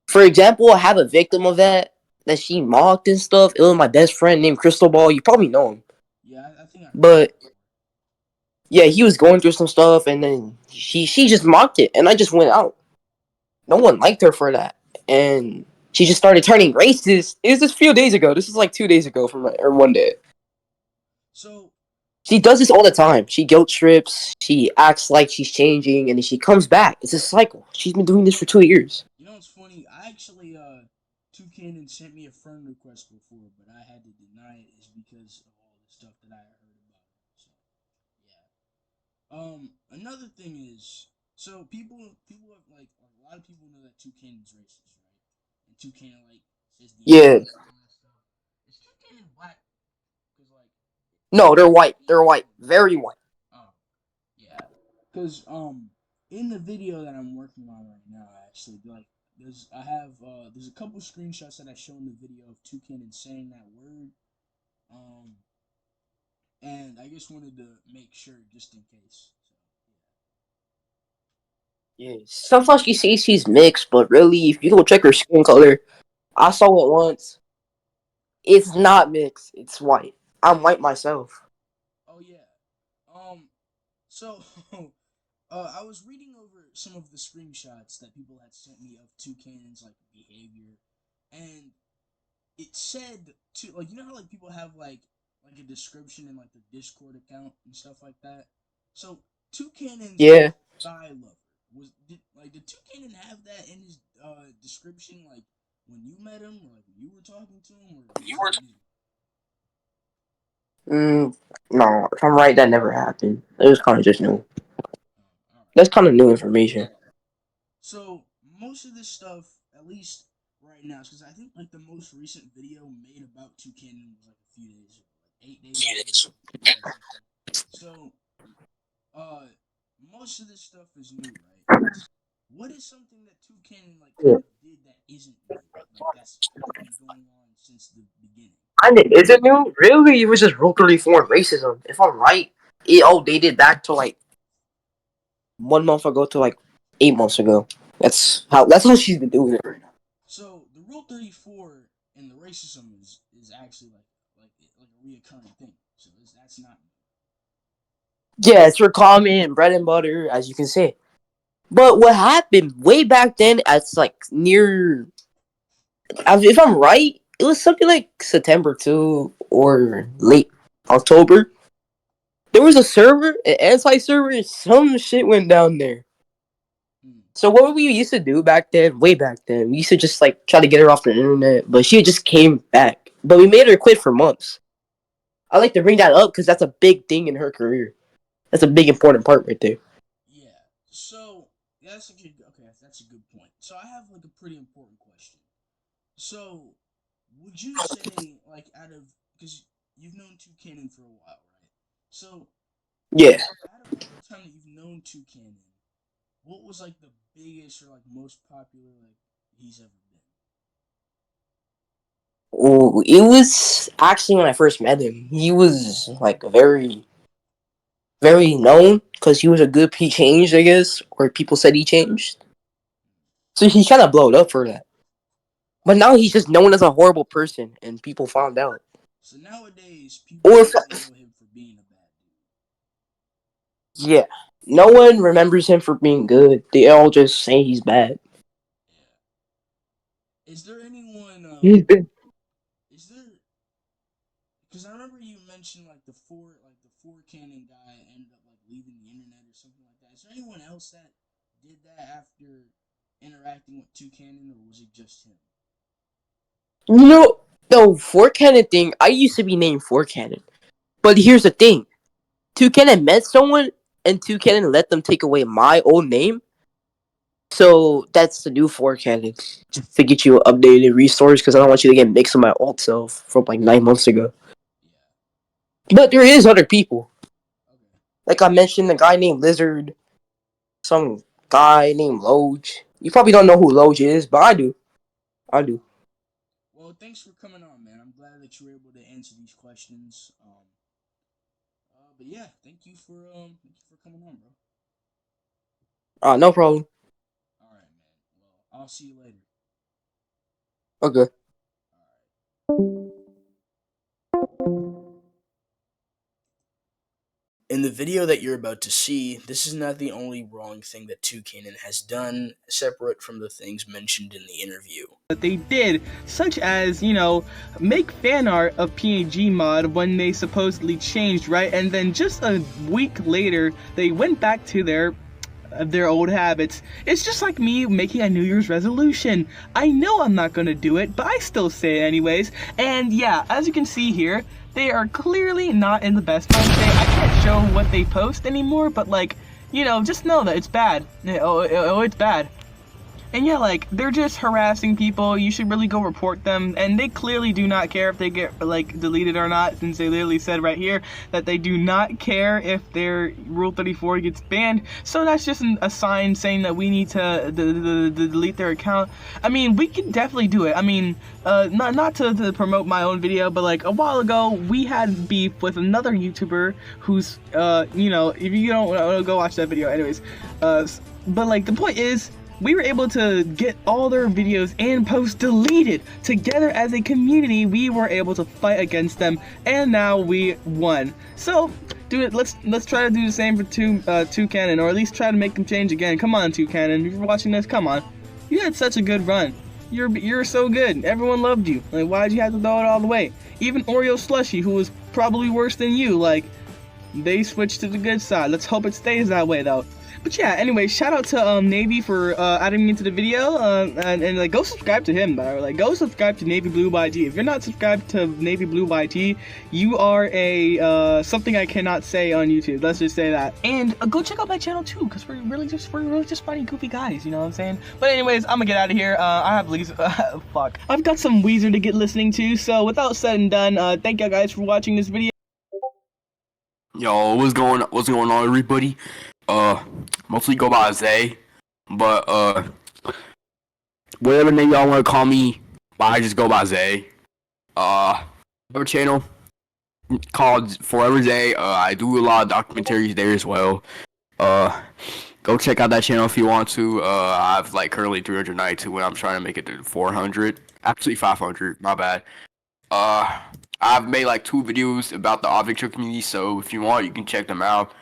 S9: For example, I have a victim of that she mocked and stuff. It was my best friend named Crystal Ball. You probably know him,
S1: Yeah, I think I heard of
S9: but
S1: it before.
S9: yeah, he was going through some stuff, and then she just mocked it, and I just went out. No one liked her for that, and she just started turning racist. It was just a few days ago. This is like 2 days ago from or one day.
S1: So
S9: She does this all the time. She guilt trips. She acts like she's changing, and then she comes back. It's a cycle. She's been doing this for 2 years.
S1: you know what's funny? I actually Toucanen sent me a friend request before, but I had to deny it is because of all the stuff that I heard about it. So yeah. Another thing is, so people have like a lot of people know that Toucanen's racist, right? And Toucanen like says the N
S9: Yeah.
S1: word and all that stuff. Is Toucanen black? Because like
S9: No, they're white.
S1: he
S9: They're
S1: has
S9: white. Very white.
S1: oh yeah, because in the video that I'm working on right now, actually like there's a couple screenshots that I show in the video of Toucanen saying that word. Um, and I just wanted to make sure just in case. So
S9: Yeah. Sometimes she says she's mixed, but really, if you go check her skin color, I saw it once. It's not mixed. It's white. I'm white myself.
S1: oh yeah. Um, so I was reading over some of the screenshots that people had sent me of Toucanen's like behavior, and it said to like you know how like people have like a description in like their Discord account and stuff like that. So Toucanen's
S9: Yeah.
S1: thigh lover did Toucanen have that in his description like when you met him or like when you were talking to him or was that new?
S9: No, if I'm right, that never happened. It was kind of just new.
S1: All right.
S9: That's kind of new information.
S1: So most of this stuff, at least right now, because I think like the most recent video made about Toucanen was like a few days ago, like 8 days ago or something. So most of this stuff is new, right? What is something that Toucanen like
S9: Yeah.
S1: kind of did that isn't new? Like that's kind of been going on since the beginning.
S9: And is it new? Really? It was just Rule 34 and racism. If I'm right, it dated back to like 1 month ago to like 8 months ago. That's how she's been doing it right now.
S1: So the Rule 34 and the racism is actually like a reoccurring thing. So that's not new.
S9: Yeah, it's her common bread and butter, as you can say. But what happened way back then, it's like near, if I'm right, it was something like September 2 or late October. There was a server, an anti-server, and some shit went down there. So what we used to do back then, way back then, we used to just like try to get her off the internet, but she just came back. But we made her quit for months. I like to bring that up because that's a big thing in her career. That's a big important part right there.
S1: Yeah. So that's actually okay. That's a good point. So I have like a pretty important question. So would you say like out of because you've known Toucanon for a while, right? So
S9: Yeah.
S1: out of all the time that you've known Toucanon, what was like the biggest or like most popular like he's ever been?
S9: Ooh, it was actually when I first met him. He was like very, very known because he was a good. He changed, I guess, or people said he changed. So he kind of blowed up for that. But now he's just known as a horrible person, and people found out.
S1: So nowadays people
S9: Or
S1: only know him for being a bad dude.
S9: yeah, no one remembers him for being good. They all just say he's bad.
S1: Yeah. Is there anyone?
S9: He's been.
S1: Is there? Because I remember you mentioned like the four cannon guy ended up like leaving the internet or something like that. Is there anyone else that did that after interacting with Toucanon, or was it just him?
S9: You know, the four cannon thing. I used to be named four cannon, but here's the thing: two cannon met someone, and two cannon let them take away my old name. So that's the new four cannon. Just to get you updated resource because I don't want you to get mixed with my old self from like 9 months ago.
S1: Yeah.
S9: But there is other people.
S1: Okay.
S9: Like I mentioned, a guy named Lizard, some guy named Loge. You probably don't know who Loge is, but I do. I do.
S1: Well, thanks for coming on, man. I'm glad that you were able to answer these questions. But yeah, thank you for coming on, bro.
S9: No problem.
S1: All right, man. Well, I'll see you later.
S9: Okay.
S1: In the video that you're about to see, this is not the only wrong thing that Toucanon has done, separate from the things mentioned in the interview.
S7: That they did, such as, make fan art of PNG mod when they supposedly changed, right? And then just a week later, they went back to their old habits. It's just like me making a New Year's resolution. I know I'm not gonna do it, but I still say it anyways. And yeah, as you can see here, they are clearly not in the best mind state. I can't show what they post anymore, but like, just know that it's bad. It's bad. And yeah, like, they're just harassing people. You should really go report them. And they clearly do not care if they get, like, deleted or not, since they literally said right here that they do not care if their Rule 34 gets banned. So that's just a sign saying that we need to delete their account. I mean, we can definitely do it. I mean, not to promote my own video, but, like, a while ago, we had beef with another YouTuber who's, if you don't go watch that video anyways. But, like, the point is, we were able to get all their videos and posts deleted. Together as a community, we were able to fight against them, and now we won. So, dude, let's try to do the same for Toucanon, or at least try to make them change again. Come on, Toucanon, if you're watching this, come on. You had such a good run. You're so good. Everyone loved you. Like, why'd you have to throw it all the way? Even Oreo Slushy, who was probably worse than you, like, they switched to the good side. Let's hope it stays that way, though. But yeah, anyway, shout out to Navy for adding me into the video, and like, go subscribe to him, bro. Like, go subscribe to Navy Blue YT. If you're not subscribed to Navy Blue YT, you are a something I cannot say on YouTube. Let's just say that. And go check out my channel too, because we're really just funny, goofy guys. You know what I'm saying? But anyways, I'm gonna get out of here. I have fuck. I've got some Weezer to get listening to. So without said and done, thank you guys for watching this video.
S10: Yo, what's going on, everybody? Mostly go by Zay, but whatever name y'all want to call me, I just go by Zay. I have a channel called Forever Zay. I do a lot of documentaries there as well. Go check out that channel if you want to. I have like currently 392 when I'm trying to make it to 400. Actually 500, my bad. I've made like 2 videos about the object show community, so if you want, you can check them out.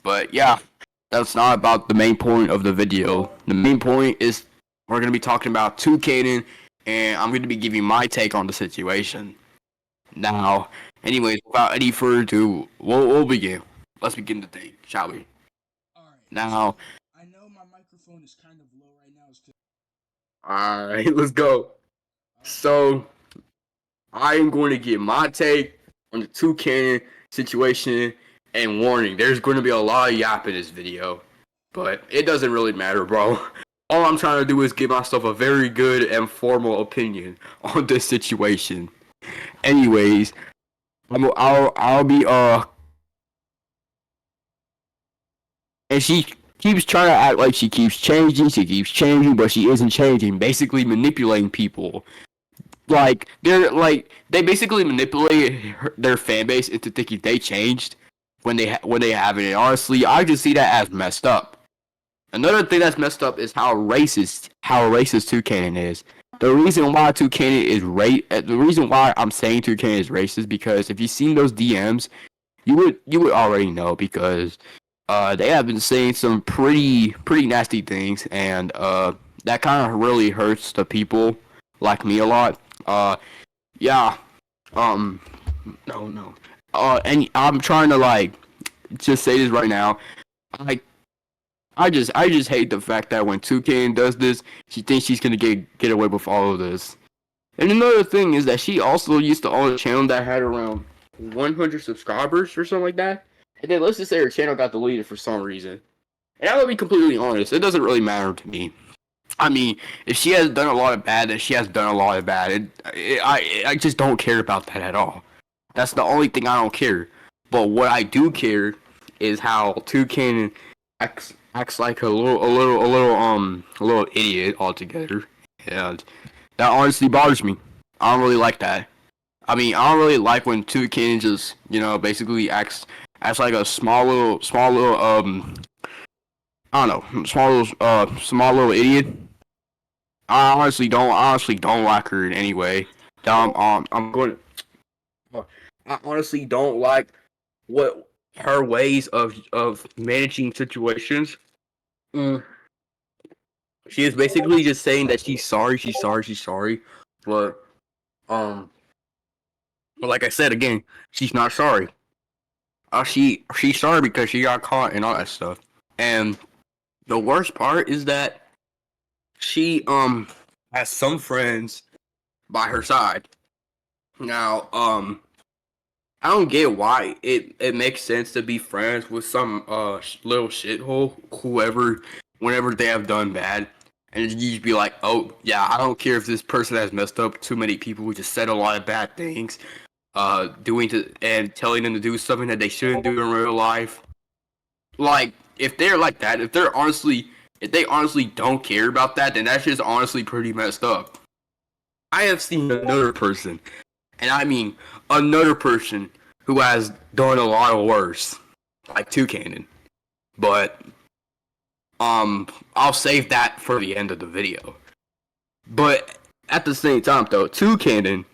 S10: But yeah, that's not about the main point of the video. The main point is we're going to be talking about Toucanon, and I'm going to be giving my take on the situation. Now, anyways, without any further ado, we'll begin. let's begin the thing, shall we?
S1: All right.
S10: Now,
S1: I know my microphone is kind of low right now.
S10: all right, let's go.
S1: All right.
S10: So, I am going to give my take on the Toucan situation, and warning, there's going to be a lot of yap in this video, but it doesn't really matter, bro. All I'm trying to do is give myself a very good and formal opinion on this situation. Anyways, I'll be and she keeps trying to act like she keeps changing, but she isn't changing. Basically manipulating people. Like they basically manipulate their fan base into thinking they changed when they haven't. And honestly, I just see that as messed up. Another thing that's messed up is how racist Toucan is. The reason why the reason why I'm saying Toucan is racist because if you've seen those DMs, you would already know because they have been saying some pretty nasty things, and that kind of really hurts the people like me a lot. Yeah, no. And I'm trying to like just say this right now. I just hate the fact that when Toucan does this, she thinks she's gonna get away with all of this. And another thing is that she also used to own a channel that had around 100 subscribers or something like that. And then let's just say her channel got deleted for some reason. And I will be completely honest, it doesn't really matter to me. I mean, if she has done a lot of bad, then she has done a lot of bad. I just don't care about that at all. That's the only thing I don't care. But what I do care is how Toucan acts like a little idiot altogether, and that honestly bothers me. I don't really like that. I mean, I don't really like when Toucan just basically acts like a small little I don't know, small little idiot. I honestly don't like her in any way. I'm going. I honestly don't like what her ways of managing situations. She is basically just saying that she's sorry, but like I said again, she's not sorry. She's sorry because she got caught and all that stuff. And the worst part is that she has some friends by her side. Now, I don't get why it makes sense to be friends with some little shithole, whenever they have done bad, and you just be like, oh yeah, I don't care if this person has messed up too many people who just said a lot of bad things, and telling them to do something that they shouldn't do in real life. Like, if they're like that, if they honestly don't care about that, then that's just honestly pretty messed up. I have seen another person, and I mean another person who has done a lot of worse, like Toucan. But I'll save that for the end of the video. But at the same time, though, Toucan,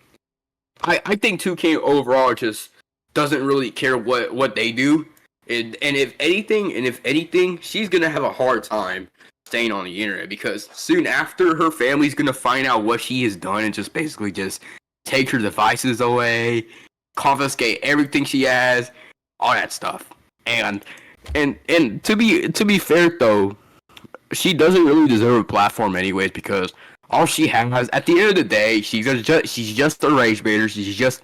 S10: I think Toucan overall just doesn't really care what they do, and if anything, she's gonna have a hard time staying on the internet because soon after her family's gonna find out what she has done and just basically just take her devices away, confiscate everything she has, all that stuff. And to be fair though, she doesn't really deserve a platform anyways because all she has at the end of the day, she's just a rage baiter. She's just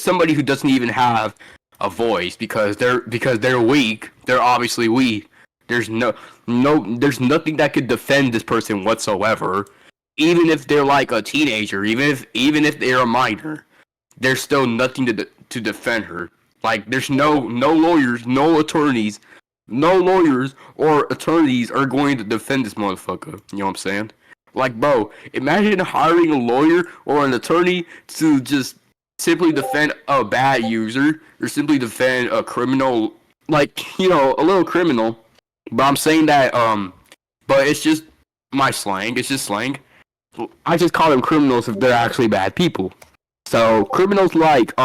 S10: somebody who doesn't even have a voice because they're weak. They're obviously weak. There's there's nothing that could defend this person whatsoever. Even if they're like a teenager, even if they're a minor, there's still nothing to defend her. Like there's no lawyers, no attorneys, no lawyers or attorneys are going to defend this motherfucker. You know what I'm saying? Like, bro, imagine hiring a lawyer or an attorney to just simply defend a bad user or simply defend a criminal, like, a little criminal. But I'm saying that, but it's just my slang. It's just slang. I just call them criminals if they're actually bad people. So criminals like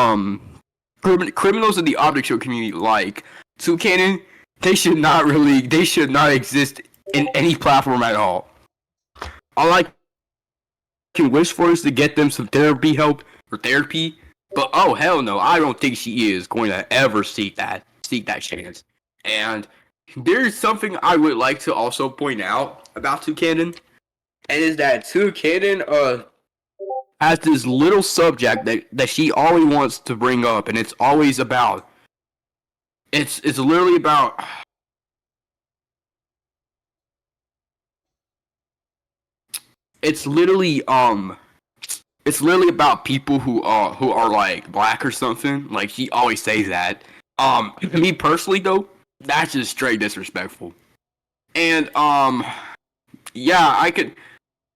S10: criminals in the object show community like Toucan, they should not exist in any platform at all. All I can wish for is to get them some therapy, but oh hell no, I don't think she is going to ever seek that. seek that chance. And there's something I would like to also point out about Toucanon, and is that Toucanon has this little subject that she always wants to bring up, and it's always about it's literally about it's literally about people who are like black or something. Like she always says that. Me personally though, that's just straight disrespectful. And yeah, I could.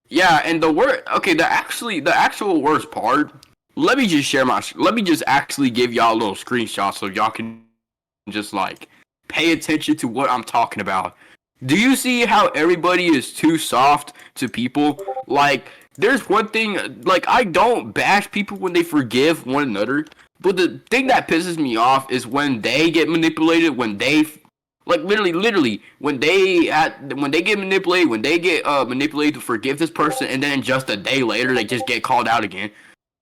S10: Yeah, and the actual worst part. Let me just share my. Let me just actually give y'all a little screenshot so y'all can just like pay attention to what I'm talking about. Do you see how everybody is too soft to people? Like, there's one thing. Like, I don't bash people when they forgive one another, but the thing that pisses me off is when they get manipulated. When they like literally when they get manipulated, when they get manipulated to forgive this person, and then just a day later they just get called out again.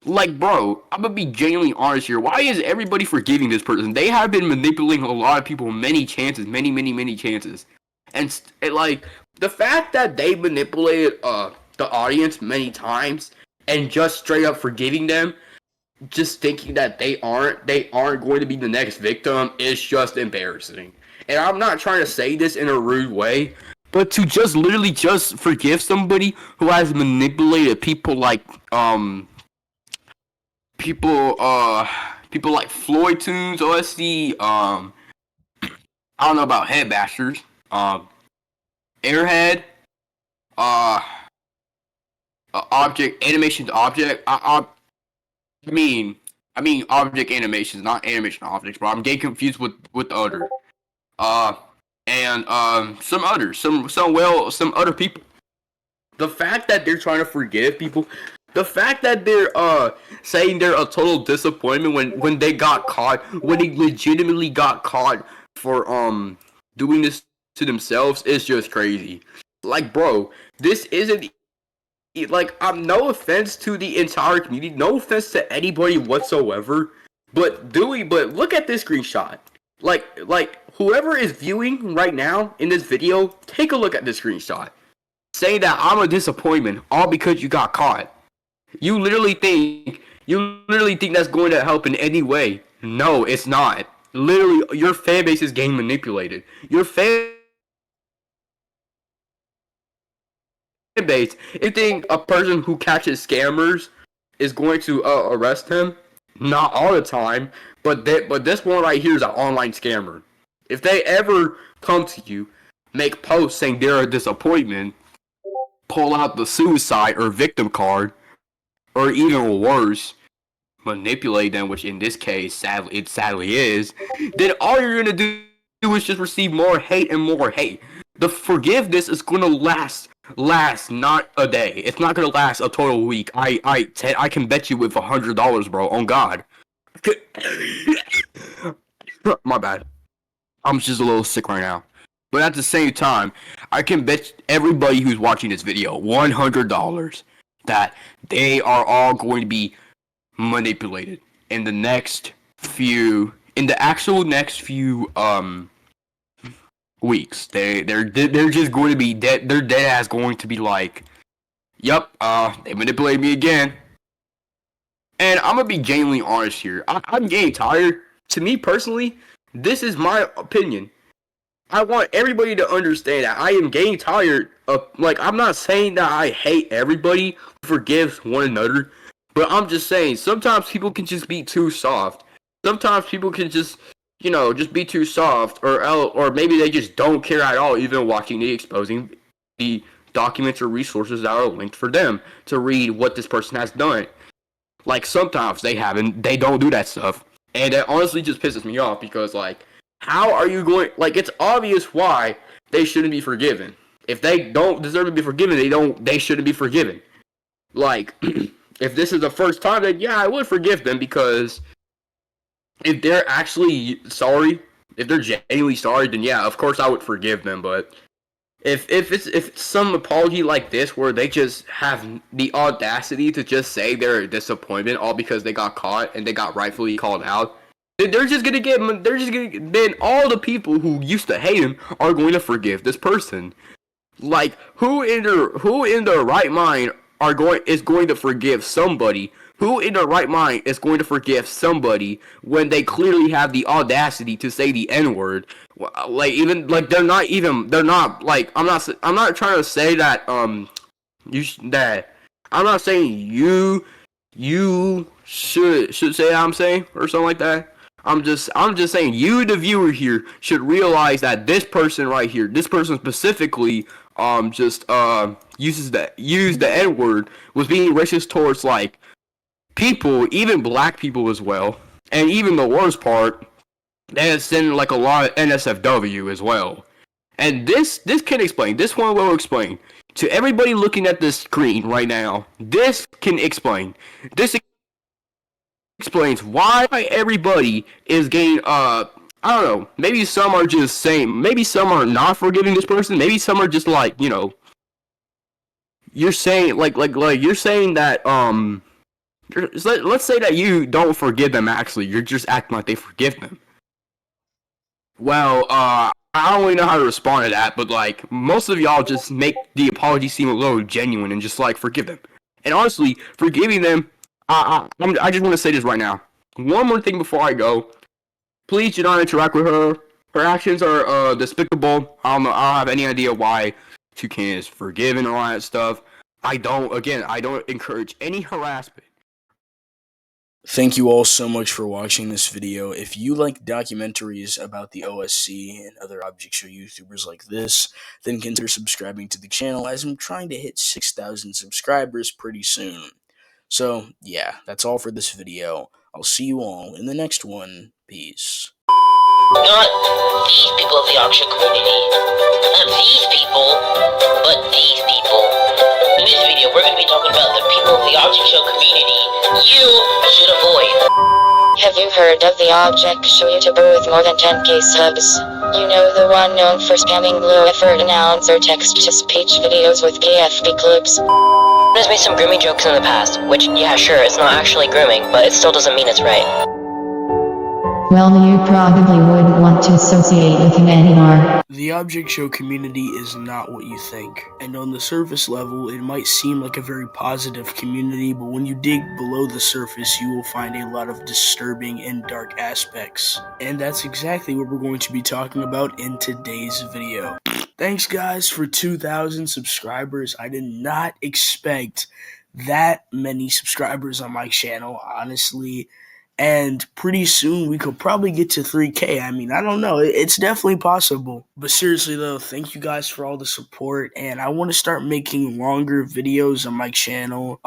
S10: Like, bro, I'm gonna be genuinely honest here. Why is everybody forgiving this person? They have been manipulating a lot of people many chances, many chances, and like the fact that they manipulated the audience many times and just straight up forgiving them, just thinking that they aren't going to be the next victim is just embarrassing. And I'm not trying to say this in a rude way, but to just literally just forgive somebody who has manipulated people like people like Floyd Tunes, OSC, I don't know about Headbashers, Airhead, object animation to object. I mean object animations, not animation objects, bro. I'm getting confused with the other. And some other people. The fact that they're trying to forgive people, the fact that they're saying they're a total disappointment when they got caught, when they legitimately got caught for doing this to themselves is just crazy. Like, bro, this isn't like, no offense to the entire community, no offense to anybody whatsoever, but look at this screenshot. Like whoever is viewing right now in this video, take a look at this screenshot. Saying that I'm a disappointment all because you got caught. You literally think that's going to help in any way. No, it's not. Literally, your fan base is getting manipulated. Your fan base, you think a person who catches scammers is going to arrest him? Not all the time, but this one right here is an online scammer. If they ever come to you, make posts saying they're a disappointment, pull out the suicide or victim card, or even worse, manipulate them, which in this case sadly is, then all you're gonna do is just receive more hate and more hate. The forgiveness is gonna last not a day. It's not gonna last a total week. I can bet you with $100, bro. On God. My bad. I'm just a little sick right now. But at the same time, I can bet everybody who's watching this video $100 that they are all going to be manipulated in the next few weeks. They're just going to be dead. Their dead ass going to be like, "Yup, they manipulated me again." And I'm gonna be genuinely honest here. I'm getting tired. To me personally, this is my opinion. I want everybody to understand that I am getting tired of, like, I'm not saying that I hate everybody who forgives one another, but I'm just saying sometimes people can just be too soft. Sometimes people can just, just be too soft, or maybe they just don't care at all, even watching exposing the documents or resources that are linked for them to read what this person has done. Like, sometimes they don't do that stuff. And it honestly just pisses me off because, like, how are you going, like, it's obvious why they shouldn't be forgiven. If they don't deserve to be forgiven, they shouldn't be forgiven. Like, if this is the first time, then yeah, I would forgive them, because if they're actually sorry, if they're genuinely sorry, then yeah, of course I would forgive them. But if it's some apology like this where they just have the audacity to just say they're a disappointment all because they got caught and they got rightfully called out, then all the people who used to hate him are going to forgive this person. Like, who in their right mind is going to forgive somebody? Who in their right mind is going to forgive somebody when they clearly have the audacity to say the N-word? Like, even like they're not like I'm not trying to say that I'm not saying you should say what I'm saying or something like that. I'm just saying you, the viewer here, should realize that this person right here, this person specifically, used the N word, was being racist towards like people, even black people as well, and even the worst part, that's in like a lot of NSFW as well. And this can explain. This one will explain to everybody looking at this screen right now. This can explain. This explains why everybody is getting I don't know, maybe some are just saying, maybe some are not forgiving this person, maybe some are just like, you're saying like you're saying that let's say that you don't forgive them. Actually, you're just acting like they forgive them. Well, I don't really know how to respond to that, but like most of y'all just make the apology seem a little genuine and just like forgive them. And honestly, forgiving them, I just want to say this right now. One more thing before I go. Please do not interact with her. Her actions are despicable. I don't have any idea why Toucan is forgiven and all that stuff. I don't encourage any harassment.
S1: Thank you all so much for watching this video. If you like documentaries about the OSC and other object show YouTubers like this, then consider subscribing to the channel, as I'm trying to hit 6,000 subscribers pretty soon. So, yeah, that's all for this video. I'll see you all in the next one. Peace.
S11: Not these people of the auction community. Not these people, but these people. In this video, we're going to be talking about the people of the object show community you should avoid.
S12: Have you heard of the object show YouTuber with more than 10k subs? You know, the one known for spamming low-effort announcer text-to-speech videos with KFB clips.
S11: There's made some grooming jokes in the past, which, yeah, sure, it's not actually grooming, but it still doesn't mean it's right.
S13: Well, you probably wouldn't want to associate with him anymore.
S1: The object show community is not what you think, and on the surface level, it might seem like a very positive community, but when you dig below the surface, you will find a lot of disturbing and dark aspects. And that's exactly what we're going to be talking about in today's video. Thanks guys for 2,000 subscribers. I did not expect that many subscribers on my channel, honestly. And pretty soon we could probably get to 3K. I mean, I don't know. It's definitely possible. But seriously though, thank you guys for all the support. And I want to start making longer videos on my channel.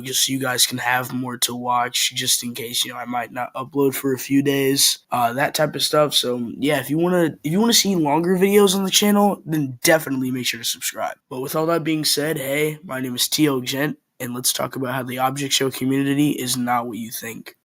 S1: Just so you guys can have more to watch, just in case, I might not upload for a few days. That type of stuff. So yeah, if you wanna see longer videos on the channel, then definitely make sure to subscribe. But with all that being said, hey, my name is T.O. Gent, and let's talk about how the object show community is not what you think.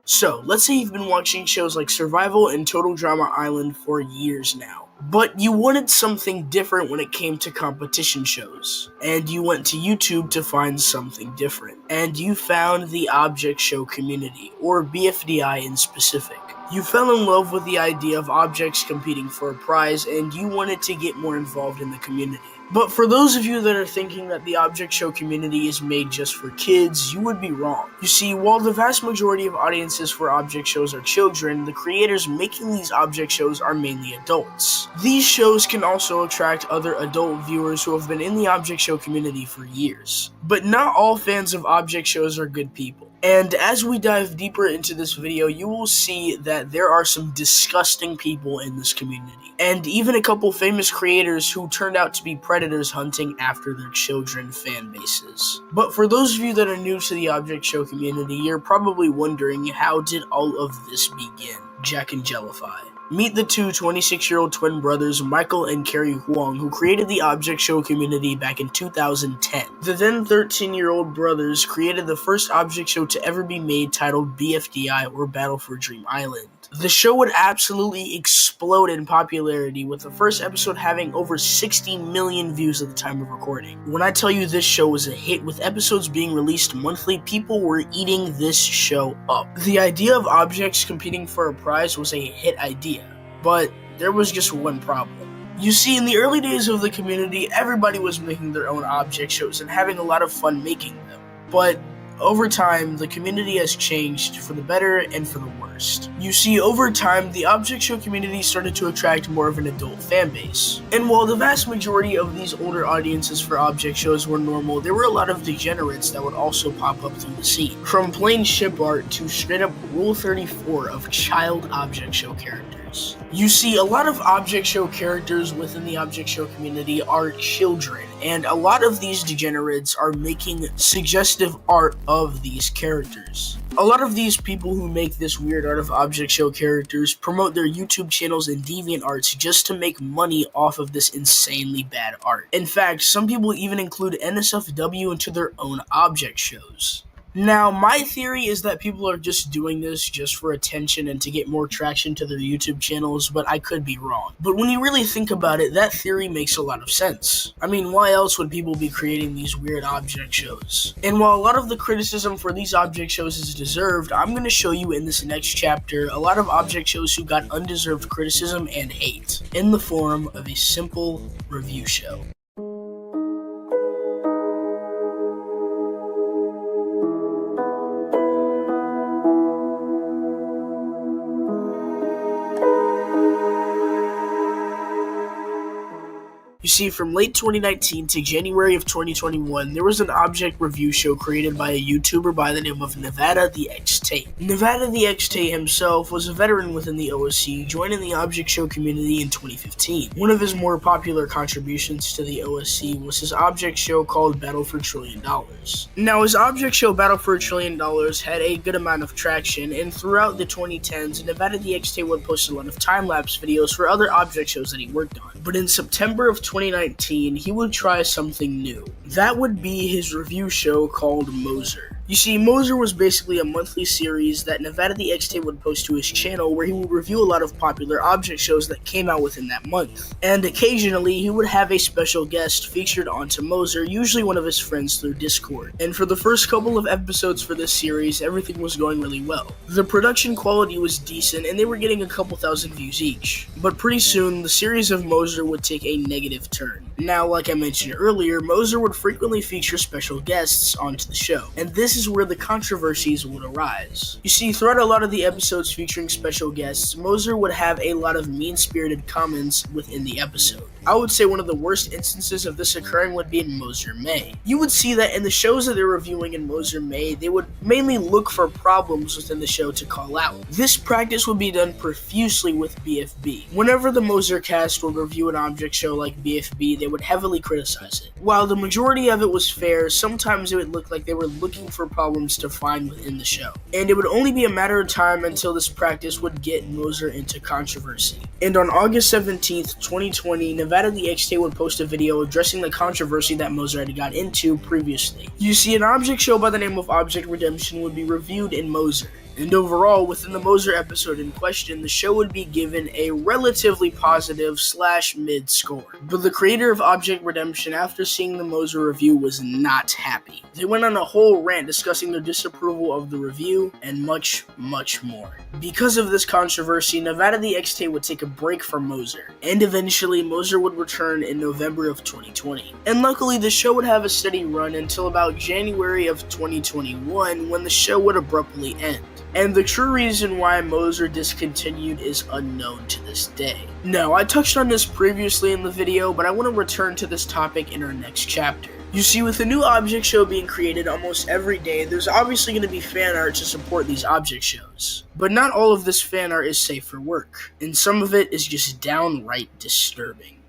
S1: So, let's say you've been watching shows like Survival and Total Drama Island for years now, but you wanted something different when it came to competition shows, and you went to YouTube to find something different, and you found the object show community, or BFDI in specific. You fell in love with the idea of objects competing for a prize, and you wanted to get more involved in the community. But for those of you that are thinking that the object show community is made just for kids, you would be wrong. You see, while the vast majority of audiences for object shows are children, the creators making these object shows are mainly adults. These shows can also attract other adult viewers who have been in the object show community for years. But not all fans of object shows are good people. And as we dive deeper into this video, you will see that there are some disgusting people in this community, and even a couple famous creators who turned out to be predators hunting after their children fan bases. But for those of you that are new to the object show community, you're probably wondering, how did all of this begin? Jack and Jellify. Meet the two 26-year-old twin brothers, Michael and Carrie Huang, who created the object show community back in 2010. The then 13-year-old brothers created the first object show to ever be made, titled BFDI, or Battle for Dream Island. The show would absolutely explode in popularity, with the first episode having over 60 million views at the time of recording. When I tell you this show was a hit, with episodes being released monthly, people were eating this show up. The idea of objects competing for a prize was a hit idea, but there was just one problem. You see, in the early days of the community, everybody was making their own object shows and having a lot of fun making them. But over time, the community has changed for the better and for the worst. You see, over time, the object show community started to attract more of an adult fan base. And while the vast majority of these older audiences for object shows were normal, there were a lot of degenerates that would also pop up through the scene. From plain ship art to straight up Rule 34 of child object show characters. You see, a lot of object show characters within the object show community are children, and a lot of these degenerates are making suggestive art of these characters. A lot of these people who make this weird art of object show characters promote their YouTube channels and DeviantArts just to make money off of this insanely bad art. In fact, some people even include NSFW into their own object shows. Now, my theory is that people are just doing this just for attention and to get more traction to their YouTube channels, but I could be wrong. But when you really think about it, that theory makes a lot of sense. I mean, why else would people be creating these weird object shows? And while a lot of the criticism for these object shows is deserved, I'm going to show you in this next chapter a lot of object shows who got undeserved criticism and hate in the form of a simple review show. You see, from late 2019 to January of 2021, there was an object review show created by a YouTuber by the name of Nevada the X-Tate. Nevada the X-Tate himself was a veteran within the OSC, joining the object show community in 2015. One of his more popular contributions to the OSC was his object show called Battle for $1 Trillion. Now, his object show Battle for $1 Trillion had a good amount of traction, and throughout the 2010s, Nevada the X-Tate would post a lot of time-lapse videos for other object shows that he worked on. But in September of 2019, he would try something new. That would be his review show called Moser. You see, Moser was basically a monthly series that Nevada the X-Tate would post to his channel where he would review a lot of popular object shows that came out within that month. And occasionally, he would have a special guest featured onto Moser, usually one of his friends through Discord. And for the first couple of episodes for this series, everything was going really well. The production quality was decent, and they were getting a couple thousand views each. But pretty soon, the series of Moser would take a negative turn. Now, like I mentioned earlier, Moser would frequently feature special guests onto the show, and this is where the controversies would arise. You see, throughout a lot of the episodes featuring special guests, Moser would have a lot of mean-spirited comments within the episode. I would say one of the worst instances of this occurring would be in Moser May. You would see that in the shows that they're reviewing in Moser May, they would mainly look for problems within the show to call out. This practice would be done profusely with BFB. Whenever the Moser cast would review an object show like BFB, they would heavily criticize it. While the majority of it was fair, sometimes it would look like they were looking for problems to find within the show. And it would only be a matter of time until this practice would get Moser into controversy. And on August 17th, 2020, Nevada the X-Tate would post a video addressing the controversy that Moser had got into previously. You see, an object show by the name of Object Redemption would be reviewed in Moser. And overall, within the Moser episode in question, the show would be given a relatively positive / mid score. But the creator of Object Redemption, after seeing the Moser review, was not happy. They went on a whole rant discussing their disapproval of the review and much, much more. Because of this controversy, Nevada the X-Tate would take a break from Moser, and eventually Moser would return in November of 2020. And luckily, the show would have a steady run until about January of 2021, when the show would abruptly end. And the true reason why Moser discontinued is unknown to this day. Now, I touched on this previously in the video, but I want to return to this topic in our next chapter. You see, with a new object show being created almost every day, there's obviously going to be fan art to support these object shows. But not all of this fan art is safe for work, and some of it is just downright disturbing.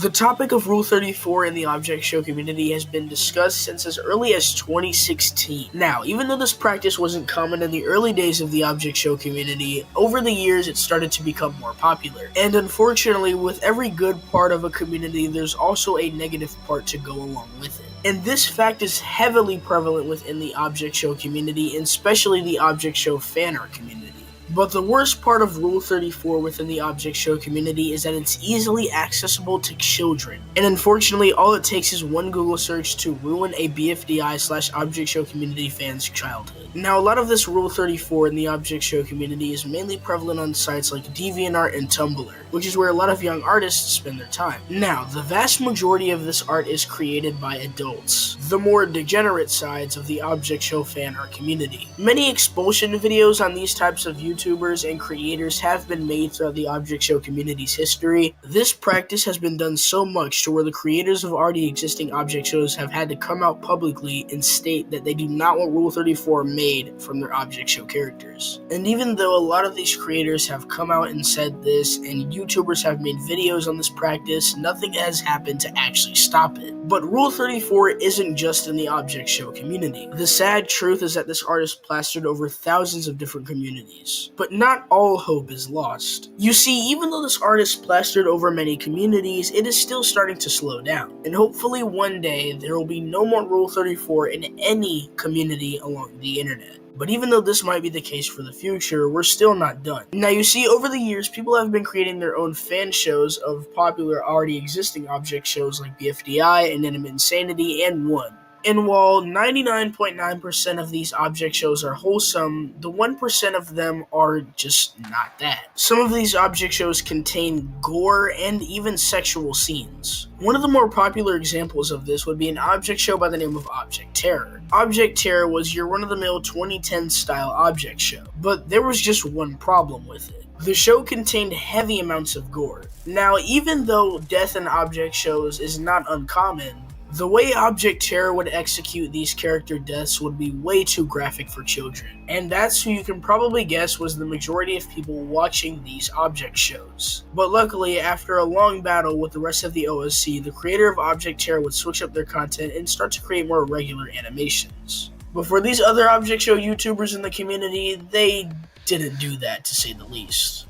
S1: The topic of Rule 34 in the object show community has been discussed since as early as 2016. Now, even though this practice wasn't common in the early days of the object show community, over the years it started to become more popular. And unfortunately, with every good part of a community, there's also a negative part to go along with it. And this fact is heavily prevalent within the object show community, and especially the object show fan art community. But the worst part of Rule 34 within the object show community is that it's easily accessible to children. And unfortunately, all it takes is one Google search to ruin a BFDI/object show community fan's childhood. Now, a lot of this Rule 34 in the object show community is mainly prevalent on sites like DeviantArt and Tumblr, which is where a lot of young artists spend their time. Now, the vast majority of this art is created by adults, the more degenerate sides of the object show fan art community. Many expulsion videos on these types of YouTubers and creators have been made throughout the object show community's history. This practice has been done so much to where the creators of already existing object shows have had to come out publicly and state that they do not want Rule 34 made from their object show characters. And even though a lot of these creators have come out and said this, and YouTubers have made videos on this practice, nothing has happened to actually stop it. But Rule 34 isn't just in the object show community. The sad truth is that this art is plastered over thousands of different communities. But not all hope is lost. You see, even though this art is plastered over many communities, it is still starting to slow down. And hopefully one day, there will be no more Rule 34 in any community along the internet. But even though this might be the case for the future, we're still not done. Now you see, over the years, people have been creating their own fan shows of popular already existing object shows like BFDI, Inanimate Insanity, and One. And while 99.9% of these object shows are wholesome, the 1% of them are just not that. Some of these object shows contain gore and even sexual scenes. One of the more popular examples of this would be an object show by the name of Object Terror. Object Terror was your run-of-the-mill 2010 style object show, but there was just one problem with it. The show contained heavy amounts of gore. Now, even though death in object shows is not uncommon, the way Object Terror would execute these character deaths would be way too graphic for children. And that's who you can probably guess was the majority of people watching these object shows. But luckily, after a long battle with the rest of the OSC, the creator of Object Terror would switch up their content and start to create more regular animations. But for these other object show YouTubers in the community, they didn't do that, to say the least.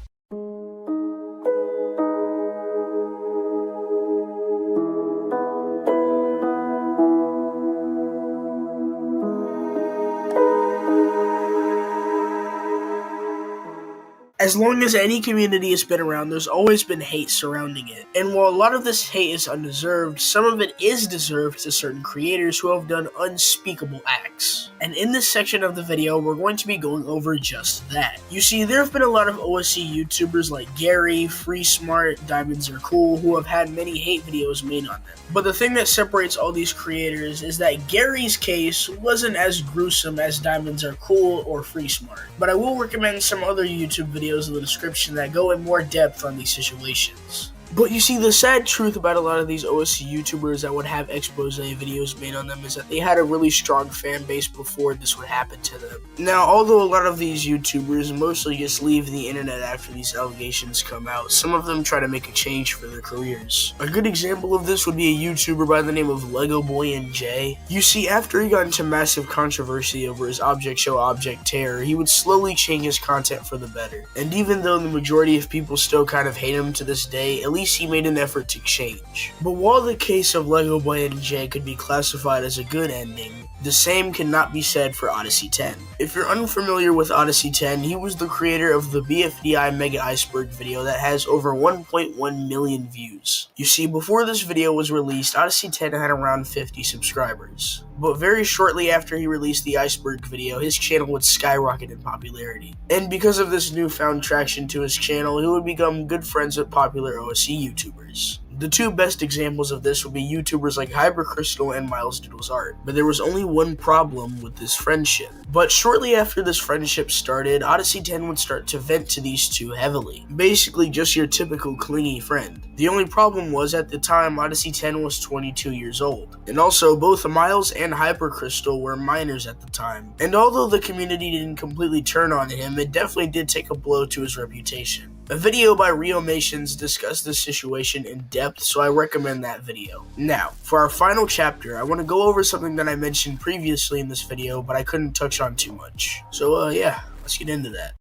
S1: As long as any community has been around, there's always been hate surrounding it. And while a lot of this hate is undeserved, some of it is deserved to certain creators who have done unspeakable acts. And in this section of the video, we're going to be going over just that. You see, there have been a lot of OSC YouTubers like Gary, Free Smart, Diamonds Are Cool, who have had many hate videos made on them. But the thing that separates all these creators is that Gary's case wasn't as gruesome as Diamonds Are Cool or Free Smart. But I will recommend some other YouTube videos in the description that go in more depth on these situations. But you see, the sad truth about a lot of these OSC YouTubers that would have expose videos made on them is that they had a really strong fan base before this would happen to them. Now, although a lot of these YouTubers mostly just leave the internet after these allegations come out, some of them try to make a change for their careers. A good example of this would be a YouTuber by the name of Lego Boy and Jay. You see, after he got into massive controversy over his object show Object Terror, he would slowly change his content for the better. And even though the majority of people still kind of hate him to this day, at least he made an effort to change. But while the case of Lego Boy and Jay could be classified as a good ending, the same cannot be said for Odyssey 10. If you're unfamiliar with Odyssey 10, he was the creator of the BFDI Mega Iceberg video that has over 1.1 million views. You see, before this video was released, Odyssey 10 had around 50 subscribers. But very shortly after he released the Iceberg video, his channel would skyrocket in popularity. And because of this newfound traction to his channel, he would become good friends with popular OSC YouTubers. The two best examples of this would be YouTubers like Hypercrystal and Miles Doodles Art, but there was only one problem with this friendship. But shortly after this friendship started, Odyssey 10 would start to vent to these two heavily. Basically just your typical clingy friend. The only problem was, at the time, Odyssey 10 was 22 years old. And also, both Miles and Hypercrystal were minors at the time. And although the community didn't completely turn on him, it definitely did take a blow to his reputation. A video by Riomations discussed this situation in depth, so I recommend that video. Now, for our final chapter, I want to go over something that I mentioned previously in this video, but I couldn't touch on too much. So yeah, let's get into that.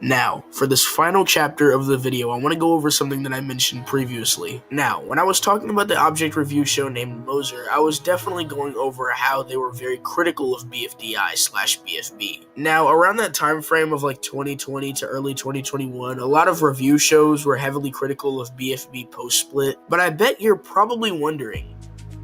S1: Now, for this final chapter of the video, I want to go over something that I mentioned previously. Now, when I was talking about the object review show named Moser, I was definitely going over how they were very critical of BFDI/BFB. Now, around that time frame of like 2020 to early 2021, a lot of review shows were heavily critical of BFB post-split, but I bet you're probably wondering,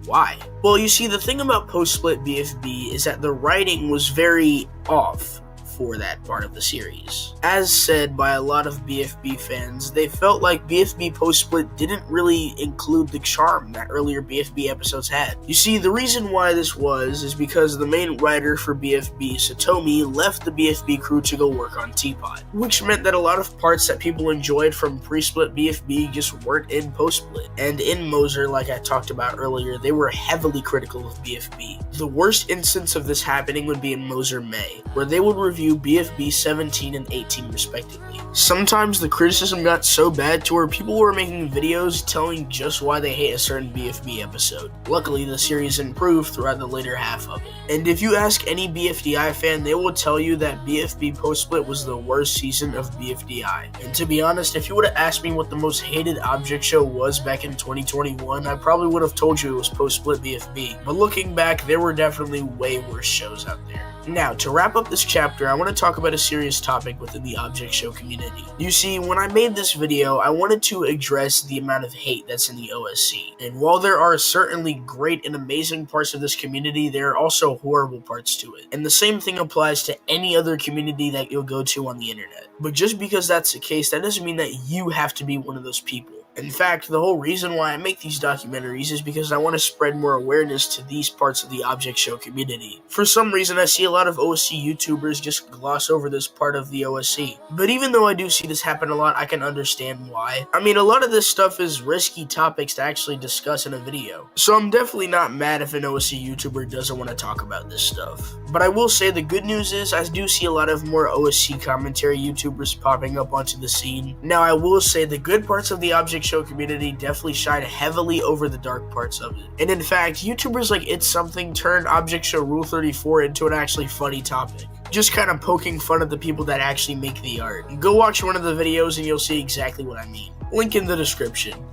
S1: why? Well, you see, the thing about post-split BFB is that the writing was very off for that part of the series. As said by a lot of BFB fans, they felt like BFB post-split didn't really include the charm that earlier BFB episodes had. You see, the reason why this was is because the main writer for BFB, Satomi, left the BFB crew to go work on Teapot, which meant that a lot of parts that people enjoyed from pre-split BFB just weren't in post-split. And in Moser, like I talked about earlier, they were heavily critical of BFB. The worst instance of this happening would be in Moser May, where they would review BFB 17 and 18 respectively. Sometimes the criticism got so bad to where people were making videos telling just why they hate a certain BFB episode. Luckily, the series improved throughout the later half of it. And if you ask any BFDI fan, they will tell you that BFB post-split was the worst season of BFDI. And to be honest, if you would have asked me what the most hated object show was back in 2021, I probably would have told you it was post-split BFB. But looking back, there were definitely way worse shows out there. Now, to wrap up this chapter, I want to talk about a serious topic within the object show community. You see, when I made this video, I wanted to address the amount of hate that's in the OSC. And while there are certainly great and amazing parts of this community, there are also horrible parts to it. And the same thing applies to any other community that you'll go to on the internet. But just because that's the case, that doesn't mean that you have to be one of those people. In fact, the whole reason why I make these documentaries is because I want to spread more awareness to these parts of the object show community. For some reason, I see a lot of OSC YouTubers just gloss over this part of the OSC. But even though I do see this happen a lot, I can understand why. I mean, a lot of this stuff is risky topics to actually discuss in a video. So I'm definitely not mad if an OSC YouTuber doesn't want to talk about this stuff. But I will say the good news is I do see a lot of more OSC commentary YouTubers popping up onto the scene. Now, I will say the good parts of the object show community definitely shine heavily over the dark parts of it. And in fact, YouTubers like It's Something turned Object Show Rule 34 into an actually funny topic. Just kind of poking fun at the people that actually make the art. Go watch one of the videos and you'll see exactly what I mean. Link in the description.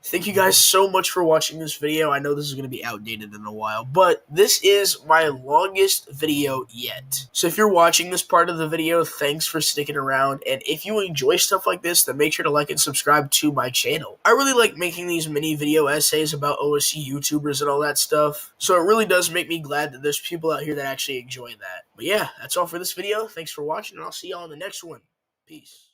S1: Thank you guys so much for watching this video. I know this is going to be outdated in a while, but this is my longest video yet. So if you're watching this part of the video, thanks for sticking around. And if you enjoy stuff like this, then make sure to like and subscribe to my channel. I really like making these mini video essays about OSC YouTubers and all that stuff. So it really does make me glad that there's people out here that actually enjoy that. But yeah, that's all for this video. Thanks for watching, and I'll see y'all in the next one. Peace.